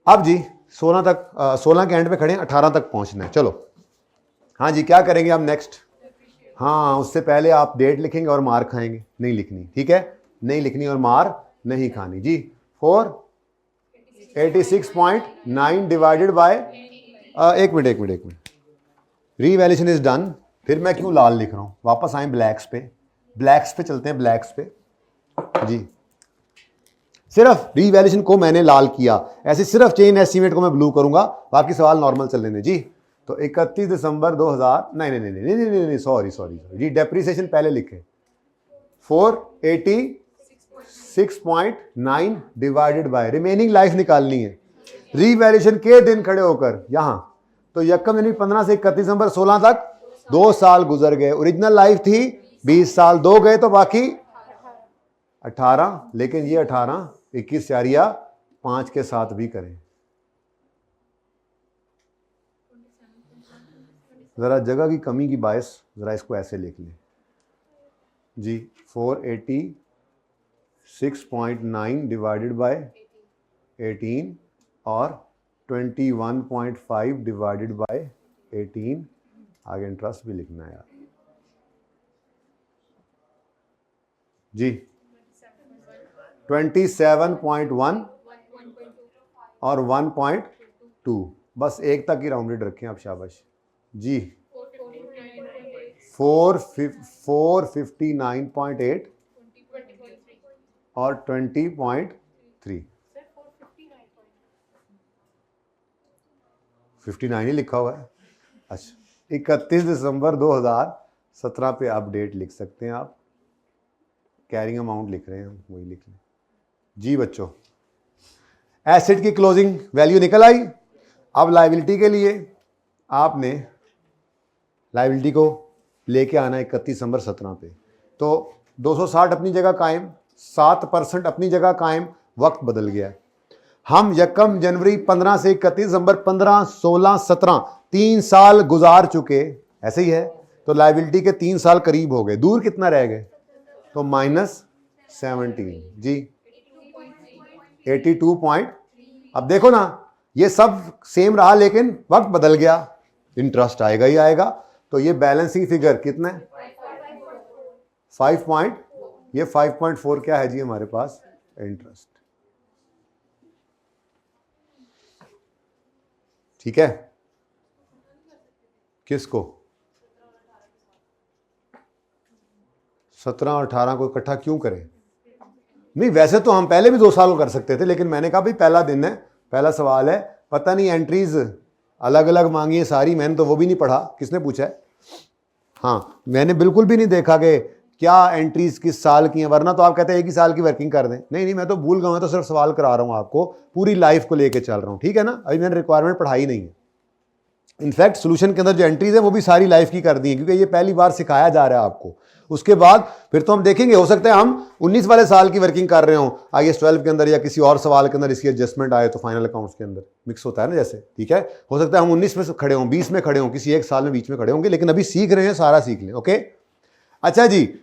A: अब जी 16 तक, 16 के एंड पे खड़े हैं, 18 तक पहुंचना है। चलो हाँ जी, क्या करेंगे आप नेक्स्ट? हाँ, उससे पहले आप डेट लिखेंगे और मार खाएंगे, नहीं लिखनी, ठीक है? नहीं लिखनी और मार नहीं खानी जी। 486.9 डिवाइडेड बाय, एक मिनट, रीवैल्यूएशन इज डन। फिर मैं क्यों लाल लिख रहा हूं? वापस आए ब्लैक्स पे चलते हैं, ब्लैक्स पे जी। सिर्फ रीवैल्यूएशन को मैंने लाल किया, ऐसे सिर्फ चेंज एस्टीमेट को मैं ब्लू करूंगा, बाकी सवाल नॉर्मल चल लेने जी। तो 31 दिसंबर 2000, नहीं, सॉरी जी, डेप्रिसिएशन पहले लिखे, 486.9 डिवाइडेड बाय रिमेनिंग लाइफ निकालनी है रीवैल्यूएशन के दिन खड़े होकर यहां। तो यकम यानी 15 से 31 दिसंबर 16 तक 2 साल गुजर गए। ओरिजिनल लाइफ थी 20 साल, 2 गए तो बाकी 18, लेकिन ये 18 21 या 5 के साथ भी करें। जरा जगह की कमी की बायस जरा इसको ऐसे लिख लें जी। 486.9 डिवाइडेड बाय 18 और 21.5 डिवाइडेड बाय 18, आगे इंटरेस्ट भी लिखना है यार जी। 27.1 और 1.2, बस एक तक ही राउंडेड रखें आप, शाबाश जी। 459.8 और 20.3, 59 ही लिखा हुआ है। अच्छा, 31 दिसंबर 2017 पे आप डेट लिख सकते हैं, आप कैरिंग अमाउंट लिख रहे हैं, वही लिख लें जी बच्चों। एसेट की क्लोजिंग वैल्यू निकल आई। अब लायबिलिटी के लिए आपने लायबिलिटी को लेके आना 31 दिसंबर 17 पे, तो 260 अपनी जगह कायम, 7% अपनी जगह कायम, वक्त बदल गया। हम 1 जनवरी 15 से 31 दिसंबर 15, 16, 17 3 साल गुजार चुके, ऐसे ही है, तो लायबिलिटी के 3 साल करीब हो गए। दूर कितना रह गए, तो -17 जी, 82 पॉइंट। अब देखो ना, ये सब सेम रहा लेकिन वक्त बदल गया, इंटरेस्ट आएगा ही आएगा। तो ये बैलेंसिंग फिगर कितना है, 5 पॉइंट, ये 5.4 क्या है जी हमारे पास, इंटरेस्ट। ठीक है, किसको 17 और 18 को इकट्ठा क्यों करें? नहीं, वैसे तो हम पहले भी 2 साल को कर सकते थे, लेकिन मैंने कहा भाई पहला दिन है, पहला सवाल है, पता नहीं एंट्रीज अलग अलग मांगी है सारी, मैंने तो वो भी नहीं पढ़ा, किसने पूछा है? हाँ, मैंने बिल्कुल भी नहीं देखा कि क्या एंट्रीज किस साल की हैं, वरना तो आप कहते हैं एक ही साल की वर्किंग कर दें। नहीं, मैं तो भूल गया, मैं तो सिर्फ सवाल करा रहा हूँ आपको, पूरी लाइफ को लेके चल रहा हूँ, ठीक है ना। अभी मैंने रिक्वायरमेंट पढ़ाई नहीं है। इनफैक्ट सोल्यूशन के अंदर जो एंट्रीज है वो भी सारी लाइफ की कर दी है, क्योंकि ये पहली बार सिखाया जा रहा है आपको। उसके बाद फिर तो हम देखेंगे, हो सकता है हम 19 वाले साल की वर्किंग कर रहे हो IAS 12 के अंदर, या किसी और सवाल के अंदर इसकी एडजस्टमेंट आए तो फाइनल अकाउंट्स के अंदर मिक्स होता है ना जैसे, ठीक है। हो सकता है हम 19 में खड़े हों, 20 में खड़े हों, किसी एक साल में बीच में खड़े होंगे, लेकिन अभी सीख रहे हैं, सारा सीख लें, ओके। अच्छा जी,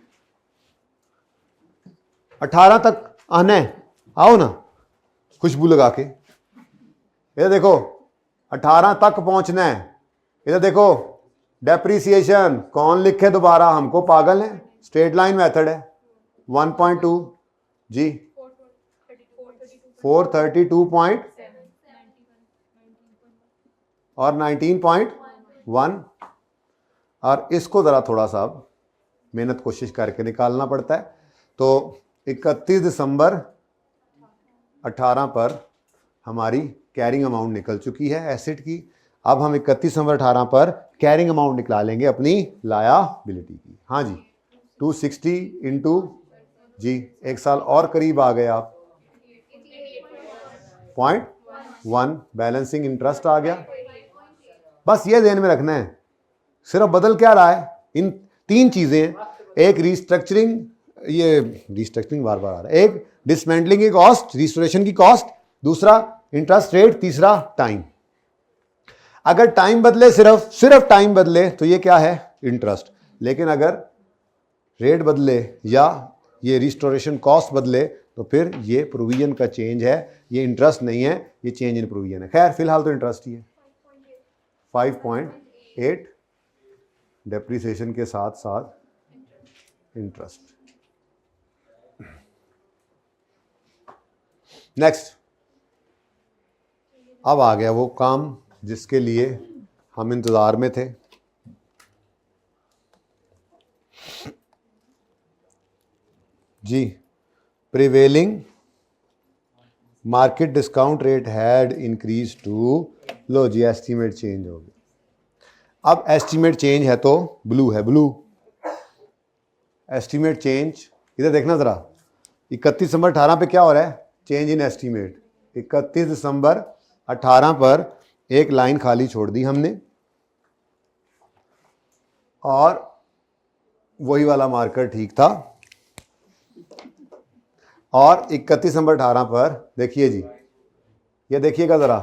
A: 18 तक आना है, आओ ना खुशबू लगा के। ये देखो 18 तक पहुंचना है। इधर देखो, डेप्रीसिएशन कौन लिखे दोबारा, हमको पागल है, स्ट्रेट लाइन मेथड है। 1.2 जी, 432 पॉइंट और 19.1, और इसको ज़रा थोड़ा सा मेहनत कोशिश करके निकालना पड़ता है। तो 31 दिसंबर 18 पर हमारी कैरिंग अमाउंट निकल चुकी है एसेट की। अब हम 31 दिसंबर 18 पर कैरिंग अमाउंट निकाल लेंगे अपनी लायबिलिटी की। हाँ जी, 260 इंटू जी, एक साल और करीब आ गए आप, 0.1 बैलेंसिंग इंटरेस्ट आ गया। बस ये ध्यान में रखना है, सिर्फ बदल क्या रहा है, इन 3 चीजें, एक रिस्ट्रक्चरिंग, ये रिस्ट्रक्चरिंग बार बार आ रहा है, एक डिसमेंटलिंग की कॉस्ट, रिस्टोरेशन की कॉस्ट, दूसरा इंटरेस्ट रेट, तीसरा टाइम। अगर टाइम बदले, सिर्फ टाइम बदले तो ये क्या है, इंटरेस्ट। लेकिन अगर रेट बदले या ये रिस्टोरेशन कॉस्ट बदले तो फिर ये प्रोविजन का चेंज है, ये इंटरेस्ट नहीं है, ये चेंज इन प्रोविजन है। खैर फिलहाल तो इंटरेस्ट ही है। 5.8 डेप्रिसिएशन के साथ साथ इंटरेस्ट। नेक्स्ट, अब आ गया वो काम जिसके लिए हम इंतजार में थे। जी, prevailing market discount rate had increase to, लो जी एस्टीमेट चेंज हो गया। अब एस्टीमेट चेंज है तो ब्लू है, ब्लू एस्टीमेट चेंज। इधर देखना जरा, 31 दिसंबर 18 पे क्या हो रहा है, चेंज इन एस्टीमेट। 31 दिसंबर 18 पर एक लाइन खाली छोड़ दी हमने, और वही वाला मार्कर ठीक था। और 31 नंबर 18 पर देखिए जी, ये देखिएगा ज़रा,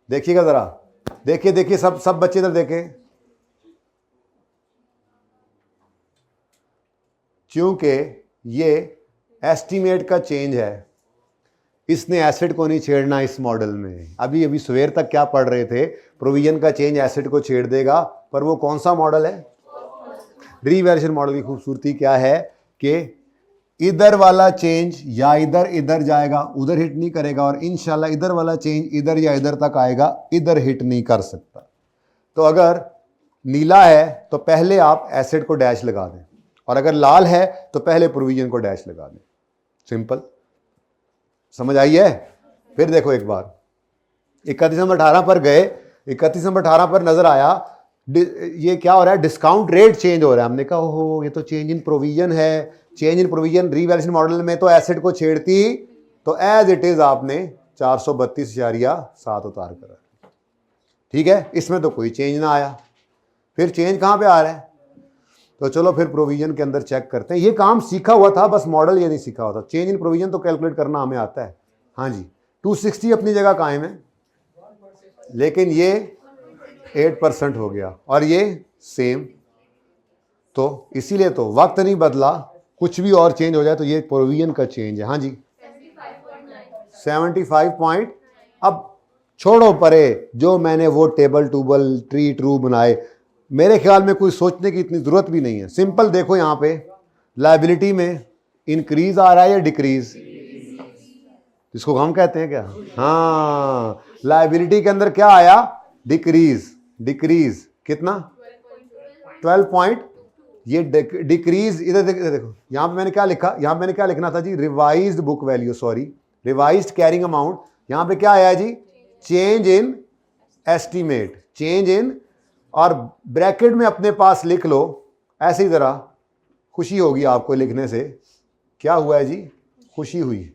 A: देखिएगा ज़रा, देखिए देखिए सब बच्चे इधर देखें। क्योंकि ये एस्टीमेट का चेंज है, इसने एसेट को नहीं छेड़ना इस मॉडल में। अभी अभी सवेर तक क्या पढ़ रहे थे, प्रोविजन का चेंज एसेट को छेड़ देगा, पर वो कौन सा मॉडल है? रीवैल्यूएशन मॉडल की खूबसूरती क्या है कि इधर वाला चेंज या इधर इधर जाएगा, उधर हिट नहीं करेगा, और इंशाल्लाह इधर वाला चेंज इधर या इधर तक आएगा, इधर हिट नहीं कर सकता। तो अगर नीला है तो पहले आप एसेट को डैश लगा दें, और अगर लाल है तो पहले प्रोविजन को डैश लगा दें। सिंपल, समझ आई है? फिर देखो एक बार 31 नंबर 18 पर गए, 31 नंबर 18 पर नजर आया ये क्या हो रहा है, डिस्काउंट रेट चेंज हो रहा है। हमने कहा ओहो ये तो चेंज इन प्रोविजन है। Change in provision revaluation model में तो एसेट को छेड़ती, तो एज इट इज आपने 432.7 उतार कर, ठीक है, इसमें तो कोई चेंज ना आया। फिर चेंज कहाँ पे आ रहा है? तो चलो फिर प्रोविजन के अंदर चेक करते हैं। ये काम सीखा हुआ था, बस मॉडल ये नहीं सीखा हुआ था। चेंज इन प्रोविजन तो कैलकुलेट करना हमें आता है। हाँ जी, 260 अपनी जगह कायम है, लेकिन ये 8% हो गया और ये सेम। तो इसीलिए तो वक्त नहीं बदला, कुछ भी और चेंज हो जाए तो ये प्रोविजन का चेंज है। हाँ जी 75 पॉइंट। अब छोड़ो परे जो मैंने वो टेबल टूबल ट्री ट्रू बनाए, मेरे ख्याल में कोई सोचने की इतनी जरूरत भी नहीं है। सिंपल देखो यहाँ पे लायबिलिटी में इंक्रीज आ रहा है या डिक्रीज, इसको हम कहते हैं क्या? हाँ, लायबिलिटी के अंदर क्या आया? डिक्रीज। डिक्रीज कितना? 12 पॉइंट। ये डिक्रीज इधर देखो, यहाँ पे मैंने क्या लिखा, यहाँ पे मैंने क्या लिखना था जी? Revised book value, sorry revised carrying amount. यहाँ पे क्या आया जी? Change in estimate, change in, और ब्रैकेट में अपने पास लिख लो ऐसे ही, जरा खुशी होगी आपको लिखने से। क्या हुआ है जी? खुशी हुई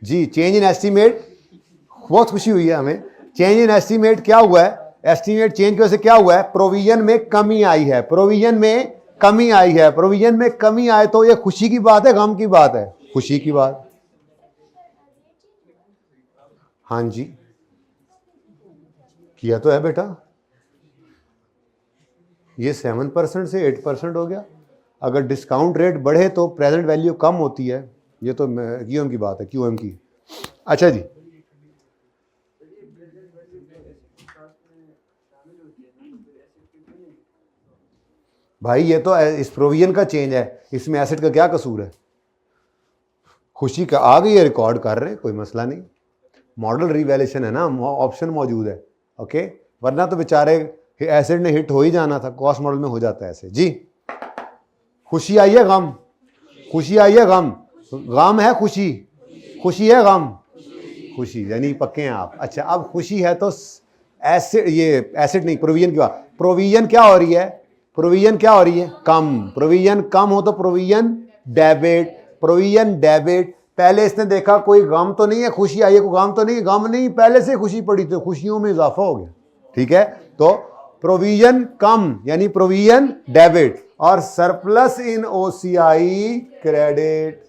A: जी। चेंज इन एस्टीमेट, बहुत खुशी हुई है हमें। चेंज इन एस्टीमेट क्या हुआ है? एस्टीमेट चेंज की वजह से क्या हुआ है? प्रोविजन में कमी आई है, प्रोविजन में कमी आई है। प्रोविजन में कमी आए तो ये खुशी की बात है, गम की बात है? खुशी की बात। हाँ जी किया तो है बेटा, ये 7% से 8% हो गया। अगर डिस्काउंट रेट बढ़े तो प्रेजेंट वैल्यू कम होती है, ये तो क्यूएम की बात है, क्यूएम की। अच्छा जी, भाई ये तो इस प्रोविजन का चेंज है, इसमें एसेट का क्या कसूर है? खुशी का आ गई है, रिकॉर्ड कर रहे, कोई मसला नहीं। मॉडल रिवैल्यूएशन है ना, ऑप्शन मौजूद है, ओके। वरना तो बेचारे एसेट ने हिट हो ही जाना था, कॉस्ट मॉडल में हो जाता है ऐसे जी। खुशी आई है गम? खुशी आई है गम? गम है खुशी? खुशी है गम? खुशी, यानी पक्के हैं आप। अच्छा, अब खुशी है तो एसेट, ये एसेट नहीं, प्रोविजन की बात। प्रोविजन क्या हो रही है? प्रोविजन क्या हो रही है? कम। प्रोविजन कम हो तो प्रोविजन डेबिट, प्रोविजन डेबिट। पहले इसने देखा कोई गम तो नहीं है, खुशी आई है, कोई गम तो नहीं, गम नहीं, पहले से खुशी पड़ी तो खुशियों में इजाफा हो गया, ठीक है। तो प्रोविजन कम यानी प्रोविजन डेबिट, और सरप्लस इन ओसीआई क्रेडिट।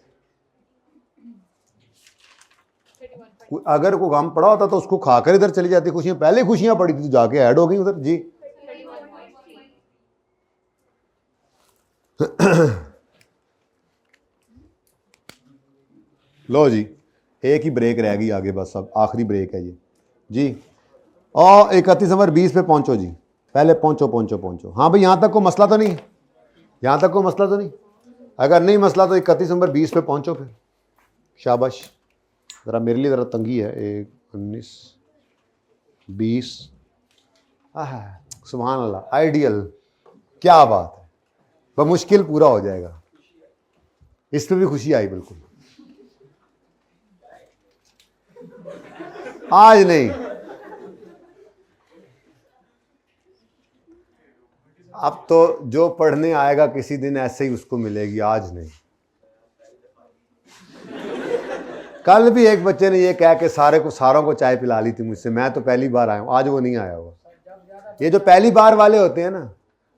A: अगर कोई गम पड़ा होता तो उसको खाकर इधर चली जाती खुशियां, पहले खुशियां पड़ी थी तो जाके ऐड हो गई उधर जी। लो जी, एक ही ब्रेक रह गई आगे, बस अब आखिरी ब्रेक है ये जी। और 31 नंबर 20 पे पहुंचो जी, पहले पहुंचो पहुंचो पहुंचो। हाँ भाई, यहां तक कोई मसला तो नहीं? यहां तक कोई मसला तो नहीं? अगर नहीं मसला तो 31 नंबर 20 पे पहुंचो फिर। शाबाश, ज़रा मेरे लिए ज़रा तंगी है। 1 19 20, सुभान अल्लाह, आइडियल, क्या बात है, बमुश्किल पूरा हो जाएगा। इस पर भी खुशी आई बिल्कुल। आज नहीं, अब तो जो पढ़ने आएगा किसी दिन ऐसे ही उसको मिलेगी, आज नहीं। कल भी एक बच्चे ने ये कह के सारों को चाय पिला ली थी मुझसे, मैं तो पहली बार आया हूँ, आज वो नहीं आया हुआ। ये जो पहली बार वाले होते हैं ना,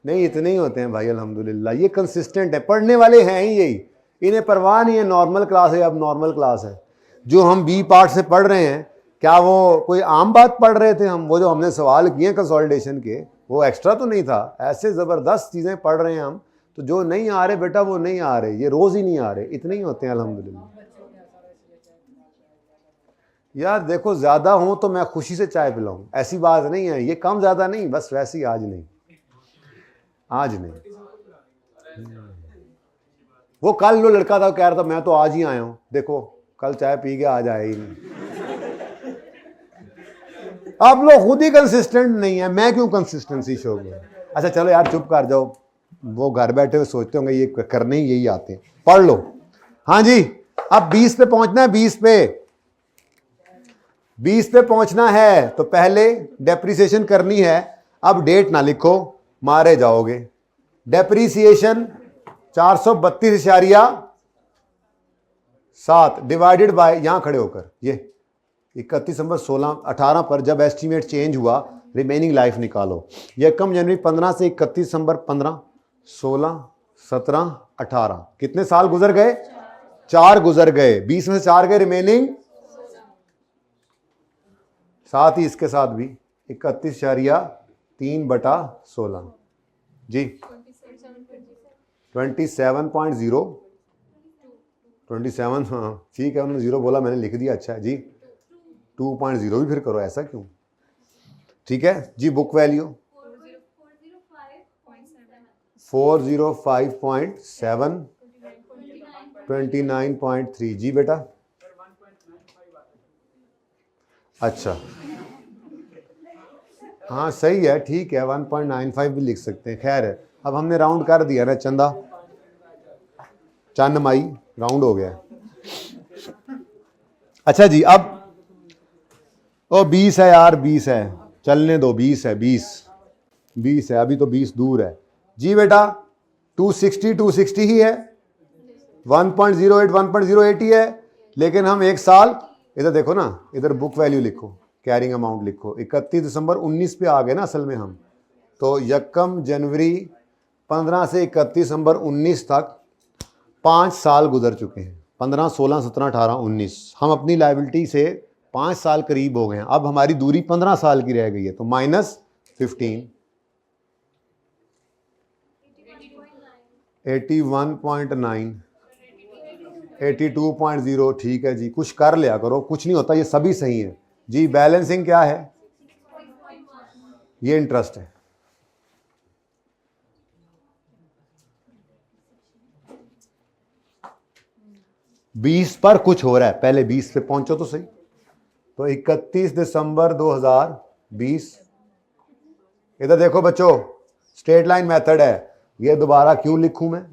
A: नहीं, इतने ही होते हैं भाई अल्हम्दुलिल्लाह। ये कंसिस्टेंट है, पढ़ने वाले हैं ही यही, इन्हें परवाह नहीं है नॉर्मल क्लास है अब नॉर्मल क्लास है। जो हम बी पार्ट से पढ़ रहे हैं, क्या वो कोई आम बात पढ़ रहे थे हम? वो जो हमने सवाल किए कंसोलिडेशन के, वो एक्स्ट्रा तो नहीं था। ऐसे ज़बरदस्त चीज़ें पढ़ रहे हैं हम, तो जो नहीं आ रहे बेटा वो नहीं आ रहे, ये रोज़ ही नहीं आ रहे, इतने ही होते हैं अल्हम्दुलिल्लाह। यार देखो, ज़्यादा हो तो मैं खुशी से चाय पिलाऊं, ऐसी बात नहीं है, ये कम ज़्यादा नहीं, बस वैसे ही आज नहीं, आज नहीं। वो कल जो लड़का था कह रहा था मैं तो आज ही आया हूं, देखो कल चाय पी के आज आया ही नहीं। आप लोग खुद ही कंसिस्टेंट नहीं है, मैं क्यों कंसिस्टेंसी शो करूं? अच्छा चलो यार चुप कर जाओ, वो घर बैठे हुए सोचते होंगे ये करने ही यही आते हैं, पढ़ लो। हाँ जी, अब 20 पे पहुंचना है, 20 पे पहुंचना है तो पहले डेप्रिसिएशन करनी है। अब डेट ना लिखो, मारे जाओगे। डेप्रिसिएशन 432.7 डिवाइडेड बाय, यहां खड़े होकर ये 31 दिसंबर 18 पर जब एस्टीमेट चेंज हुआ, रिमेनिंग लाइफ निकालो। यकम जनवरी 15 से 31 दिसंबर 15, 16, 17, 18, कितने साल गुजर गए? 4 गुजर गए, 20 में से 4 गए, रिमेनिंग। साथ ही इसके साथ भी 31.3/16 जी 27.0 हाँ ठीक है, उन्होंने 0 बोला, मैंने लिख दिया। अच्छा जी 2.0 भी फिर करो, ऐसा क्यों? ठीक है जी। बुक वैल्यू 405.7 29.3 जी बेटा। अच्छा हाँ सही है, ठीक है, 1.95 भी लिख सकते हैं। खैर है, अब हमने राउंड कर दिया ना, चंदा चंद माई राउंड हो गया। अच्छा जी, अब ओ 20 है यार, 20 है, चलने दो, 20 है, 20 है, अभी तो 20 दूर है जी बेटा। 260 ही है, 1.08 1.08 ही है, लेकिन हम एक साल, इधर देखो ना, इधर बुक वैल्यू लिखो, कैरिंग अमाउंट लिखो। 31 दिसंबर 19 पे आ गए ना असल में हम, तो यकम जनवरी 15 से 31 दिसंबर 19 तक 5 साल गुजर चुके हैं। 15, 16, 17, 18, 19, हम अपनी लायबिलिटी से 5 साल करीब हो गए हैं। अब हमारी दूरी 15 साल की रह गई है, तो -15, 81.9, 82.0, ठीक है जी। कुछ कर लिया करो, कुछ नहीं होता, ये सभी सही है जी। बैलेंसिंग क्या है? ये इंटरेस्ट है। बीस पर कुछ हो रहा है, पहले 20 पे पहुंचो तो सही। तो 31 दिसंबर 2020, इधर देखो बच्चों, स्ट्रेट लाइन मेथड है। ये दोबारा क्यों लिखूं मैं?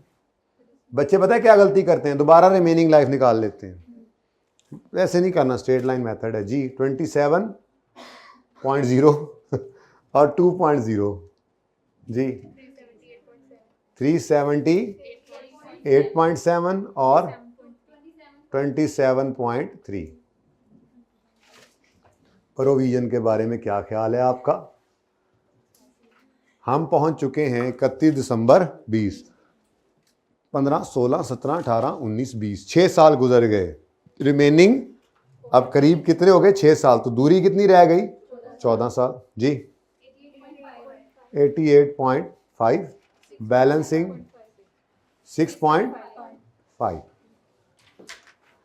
A: बच्चे पता है क्या गलती करते हैं? दोबारा रिमेनिंग लाइफ निकाल लेते हैं। वैसे नहीं करना, स्ट्रेट लाइन मेथड है जी। 27.0 और 2.0 जी, 378.7 और 27.3। प्रोविजन के बारे में क्या ख्याल है आपका? हम पहुंच चुके हैं 31 दिसंबर 20, 15, 16, 17, 18, 19, 20, 6 साल गुजर गए। रिमेनिंग अब करीब कितने हो गए? 6 साल। तो दूरी कितनी रह गई? 14 साल जी। 88.5, बैलेंसिंग 6.5।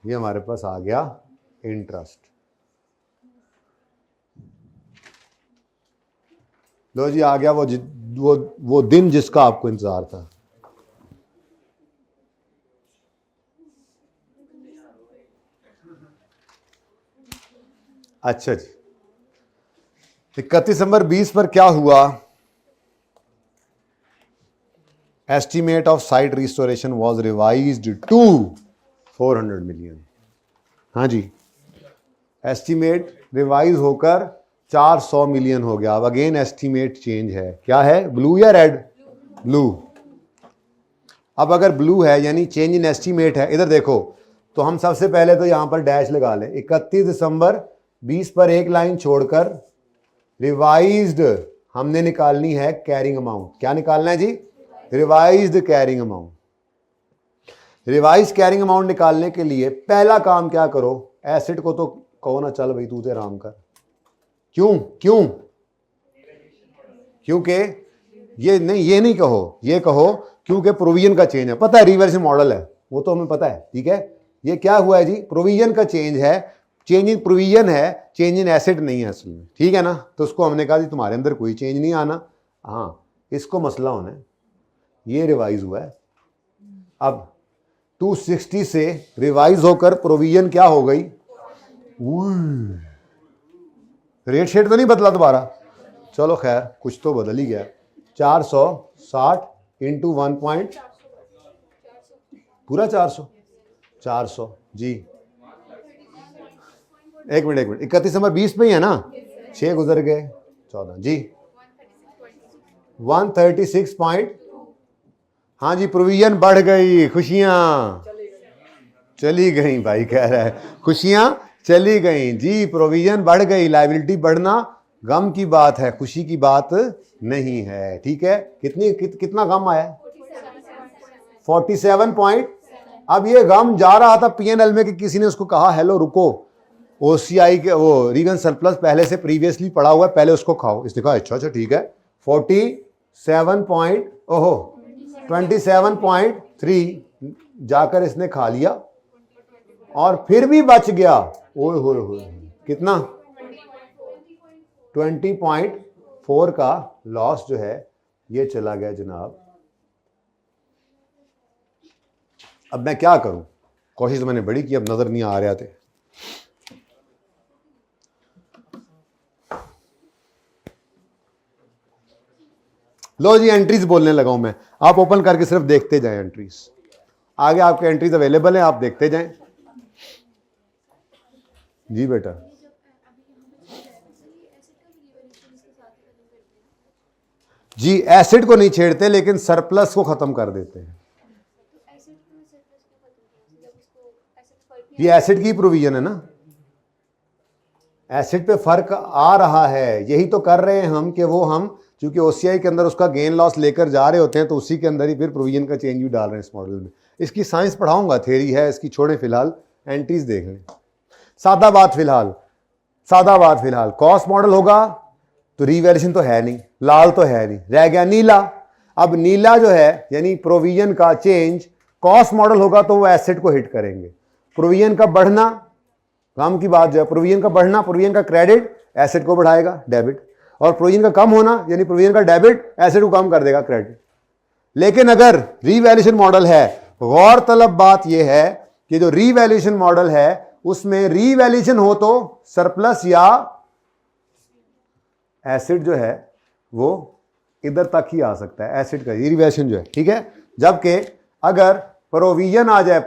A: ये हमारे पास आ गया इंटरेस्ट। लो जी, आ गया वो दिन जिसका आपको इंतजार था। अच्छा जी, 31 दिसंबर 20 पर क्या हुआ? Estimate of site restoration was revised to 400 million. हाँ जी, एस्टीमेट रिवाइज होकर 400 मिलियन हो गया। अब अगेन एस्टीमेट चेंज है। क्या है, ब्लू या रेड? ब्लू। अब अगर ब्लू है यानी चेंज इन एस्टीमेट है, इधर देखो, तो हम सबसे पहले तो यहां पर डैश लगा लें। 31 दिसंबर 20 पर एक लाइन छोड़कर रिवाइज्ड, हमने निकालनी है कैरिंग अमाउंट। क्या निकालना है जी? Revised carrying amount. Revise carrying amount निकालने के लिए पहला काम क्या करो, एसेट को तो कहो ना चल भाई तू तो आराम कर। क्यों क्यों? क्योंकि ये नहीं कहो, ये कहो क्योंकि प्रोविजन का चेंज है। पता है रिवर्स मॉडल है, वो तो हमें पता है, ठीक है। ये क्या हुआ है जी? प्रोविजन का चेंज है, चेंज इन प्रोविजन है, चेंज इन एसेट नहीं है असल में, ठीक है ना। तो उसको हमने कहा जी तुम्हारे अंदर कोई चेंज नहीं आना। हाँ, इसको मसला होना है, ये रिवाइज हुआ है। अब 260 से रिवाइज होकर प्रोविजन क्या हो गई? रेट शेट तो नहीं बदला दोबारा, चलो खैर कुछ तो बदल ही गया। 460 इंटू 1 पूरा 400 जी। एक मिनट 31 नंबर 20 पे ही है ना, 6 गुजर गए 14 जी। 136 पॉइंट, हाँ जी प्रोविजन बढ़ गई, खुशियां चली गई भाई, कह रहा है खुशियां चली गई जी। प्रोविजन बढ़ गई, लायबिलिटी बढ़ना गम की बात है, खुशी की बात नहीं है, ठीक है। कितना गम आया? 47 पॉइंट। अब ये गम जा रहा था पीएनएल में कि किसी ने उसको कहा हेलो रुको, ओसीआई के वो रीगन सरप्लस पहले से प्रीवियसली पड़ा हुआ है, पहले उसको खाओ। इसने कहा अच्छा ठीक है। 27.3 जाकर इसने खा लिया और फिर भी बच गया। ओए होए कितना? 20.4 का लॉस जो है ये चला गया जनाब। अब मैं क्या करूं? कोशिश तो मैंने बड़ी की, अब नजर नहीं आ रहा थे। लो जी एंट्रीज बोलने लगा हूं मैं, आप ओपन करके सिर्फ देखते जाएं एंट्रीज। आगे आपके एंट्रीज अवेलेबल हैं, आप देखते जाएं जी बेटा। जी एसिड को नहीं छेड़ते लेकिन सरप्लस को खत्म कर देते हैं। ये एसिड की प्रोविजन है ना, एसिड पे फर्क आ रहा है, यही तो कर रहे हैं हम कि वो हम चूंकि ओसीआई के अंदर उसका गेन लॉस लेकर जा रहे होते हैं तो उसी के अंदर ही फिर प्रोविजन का चेंज भी डाल रहे हैं इस मॉडल में। इसकी साइंस पढ़ाऊंगा, थ्योरी है इसकी, छोड़े फिलहाल एंट्रीज देख लें। सादा बात फिलहाल कॉस्ट मॉडल होगा तो रीवैल्यूएशन तो है नहीं, लाल तो है नहीं, रह गया नीला। अब नीला जो है यानी प्रोविजन का चेंज, कॉस्ट मॉडल होगा तो वो एसेट को हिट करेंगे। प्रोविजन का बढ़ना, काम की बात जो है, प्रोविजन का बढ़ना, प्रोविजन का क्रेडिट एसेट को बढ़ाएगा डेबिट, और प्रोविजन का कम होना यानी प्रोविजन का डेबिट एसेट को कम कर देगा क्रेडिट। लेकिन अगर रीवैल्यूएशन मॉडल है, गौरतलब बात यह है कि जो रीवैल्यूएशन मॉडल है उसमें रीवैल्यूएशन हो तो सरप्लस या एसिड जो है वो इधर तक ही आ सकता है, एसिड का रीवैल्यूएशन जो है, ठीक है। जबकि अगर प्रोविजन आ जाए,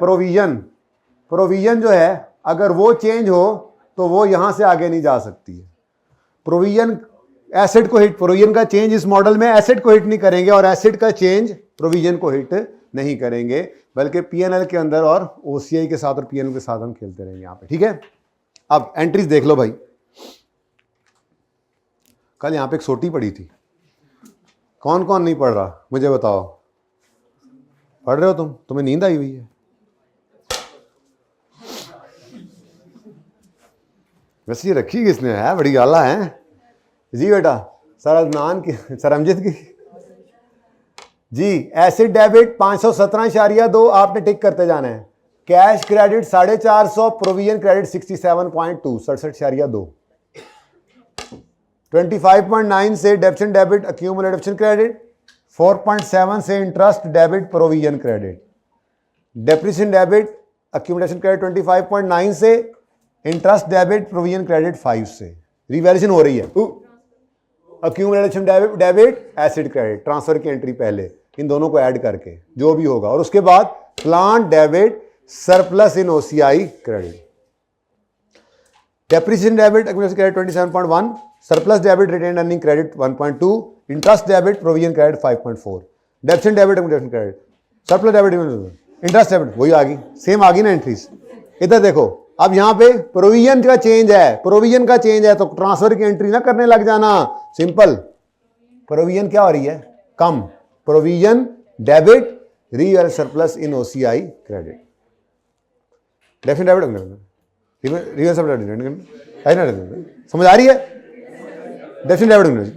A: प्रोविजन जो है अगर वो चेंज हो तो वो यहां से आगे नहीं जा सकती है। प्रोविजन एसिड को हिट, प्रोविजन का चेंज इस मॉडल में एसिड को हिट नहीं करेंगे और एसिड का चेंज प्रोविजन को हिट नहीं करेंगे, बल्कि पीएनएल के अंदर और ओसीआई के साथ और पीएनएल के साथ हम खेलते रहेंगे यहां पे, ठीक है। अब एंट्रीज देख लो भाई। कल यहां पे एक सोटी पड़ी थी, कौन कौन नहीं पढ़ रहा मुझे बताओ? पढ़ रहे हो तुम? तुम्हें नींद आई हुई है? वैसे ये रखी किसने है? बड़ी गाला है जी बेटा। सर अदनान की, सर अमजद की जी। एसिड डेबिट 517.2 आपने टिक करते जाना है। Cash credit 450, provision credit 67.2 67.2। 25.9 से डेप्शन डेबिट अक्यूमुलेट डेप्शन क्रेडिट, 4.7 से interest debit provision credit, depreciation debit accumulation credit 25.9 से, इंटरेस्ट डेबिट प्रोविजन क्रेडिट 5 से। रिवैल्यूएशन हो रही है, accumulation debit acid credit, transfer की एंट्री पहले, इन दोनों को ऐड करके जो भी होगा, और उसके बाद plant debit surplus in OCI credit, depreciation debit accumulation credit 27.1, surplus debit retained earning credit 1.2, interest debit provision credit 5.4, डेप्शन debit accumulation credit, surplus debit interest debit, वही आ गई, सेम आ गई ना एंट्रीज। इधर देखो, अब यहां पे प्रोविजन का चेंज है, प्रोविजन का चेंज है तो ट्रांसफर की एंट्री ना करने लग जाना, सिंपल प्रोविजन क्या हो रही है, कम, provision debit, real surplus in OCI credit, definite debit, real surplus, समझ आ रही है, definite debit,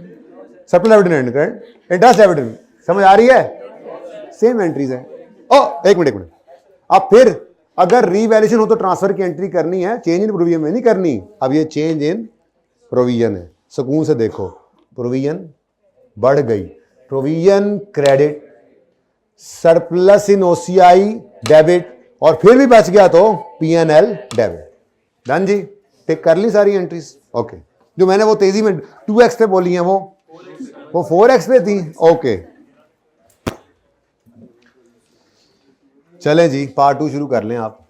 A: surplus debit, interest debit, समझ आ रही है, सेम एंट्रीज है। ओ एक मिनट, अब फिर अगर रीवैल्यूएशन हो तो ट्रांसफर की एंट्री करनी है, चेंज इन प्रोविजन में नहीं करनी। अब ये चेंज इन प्रोविजन है, सुकून से देखो, प्रोविजन बढ़ गई, provision credit, surplus in OCI debit, और फिर भी बच गया तो पीएनएल डेबिट। डन जी, टिक कर ली सारी एंट्रीज। ओके, जो मैंने वो तेजी में 2x पे बोली हैं वो 4x पे थी। ओके चलें जी, पार्ट 2 शुरू कर लें आप।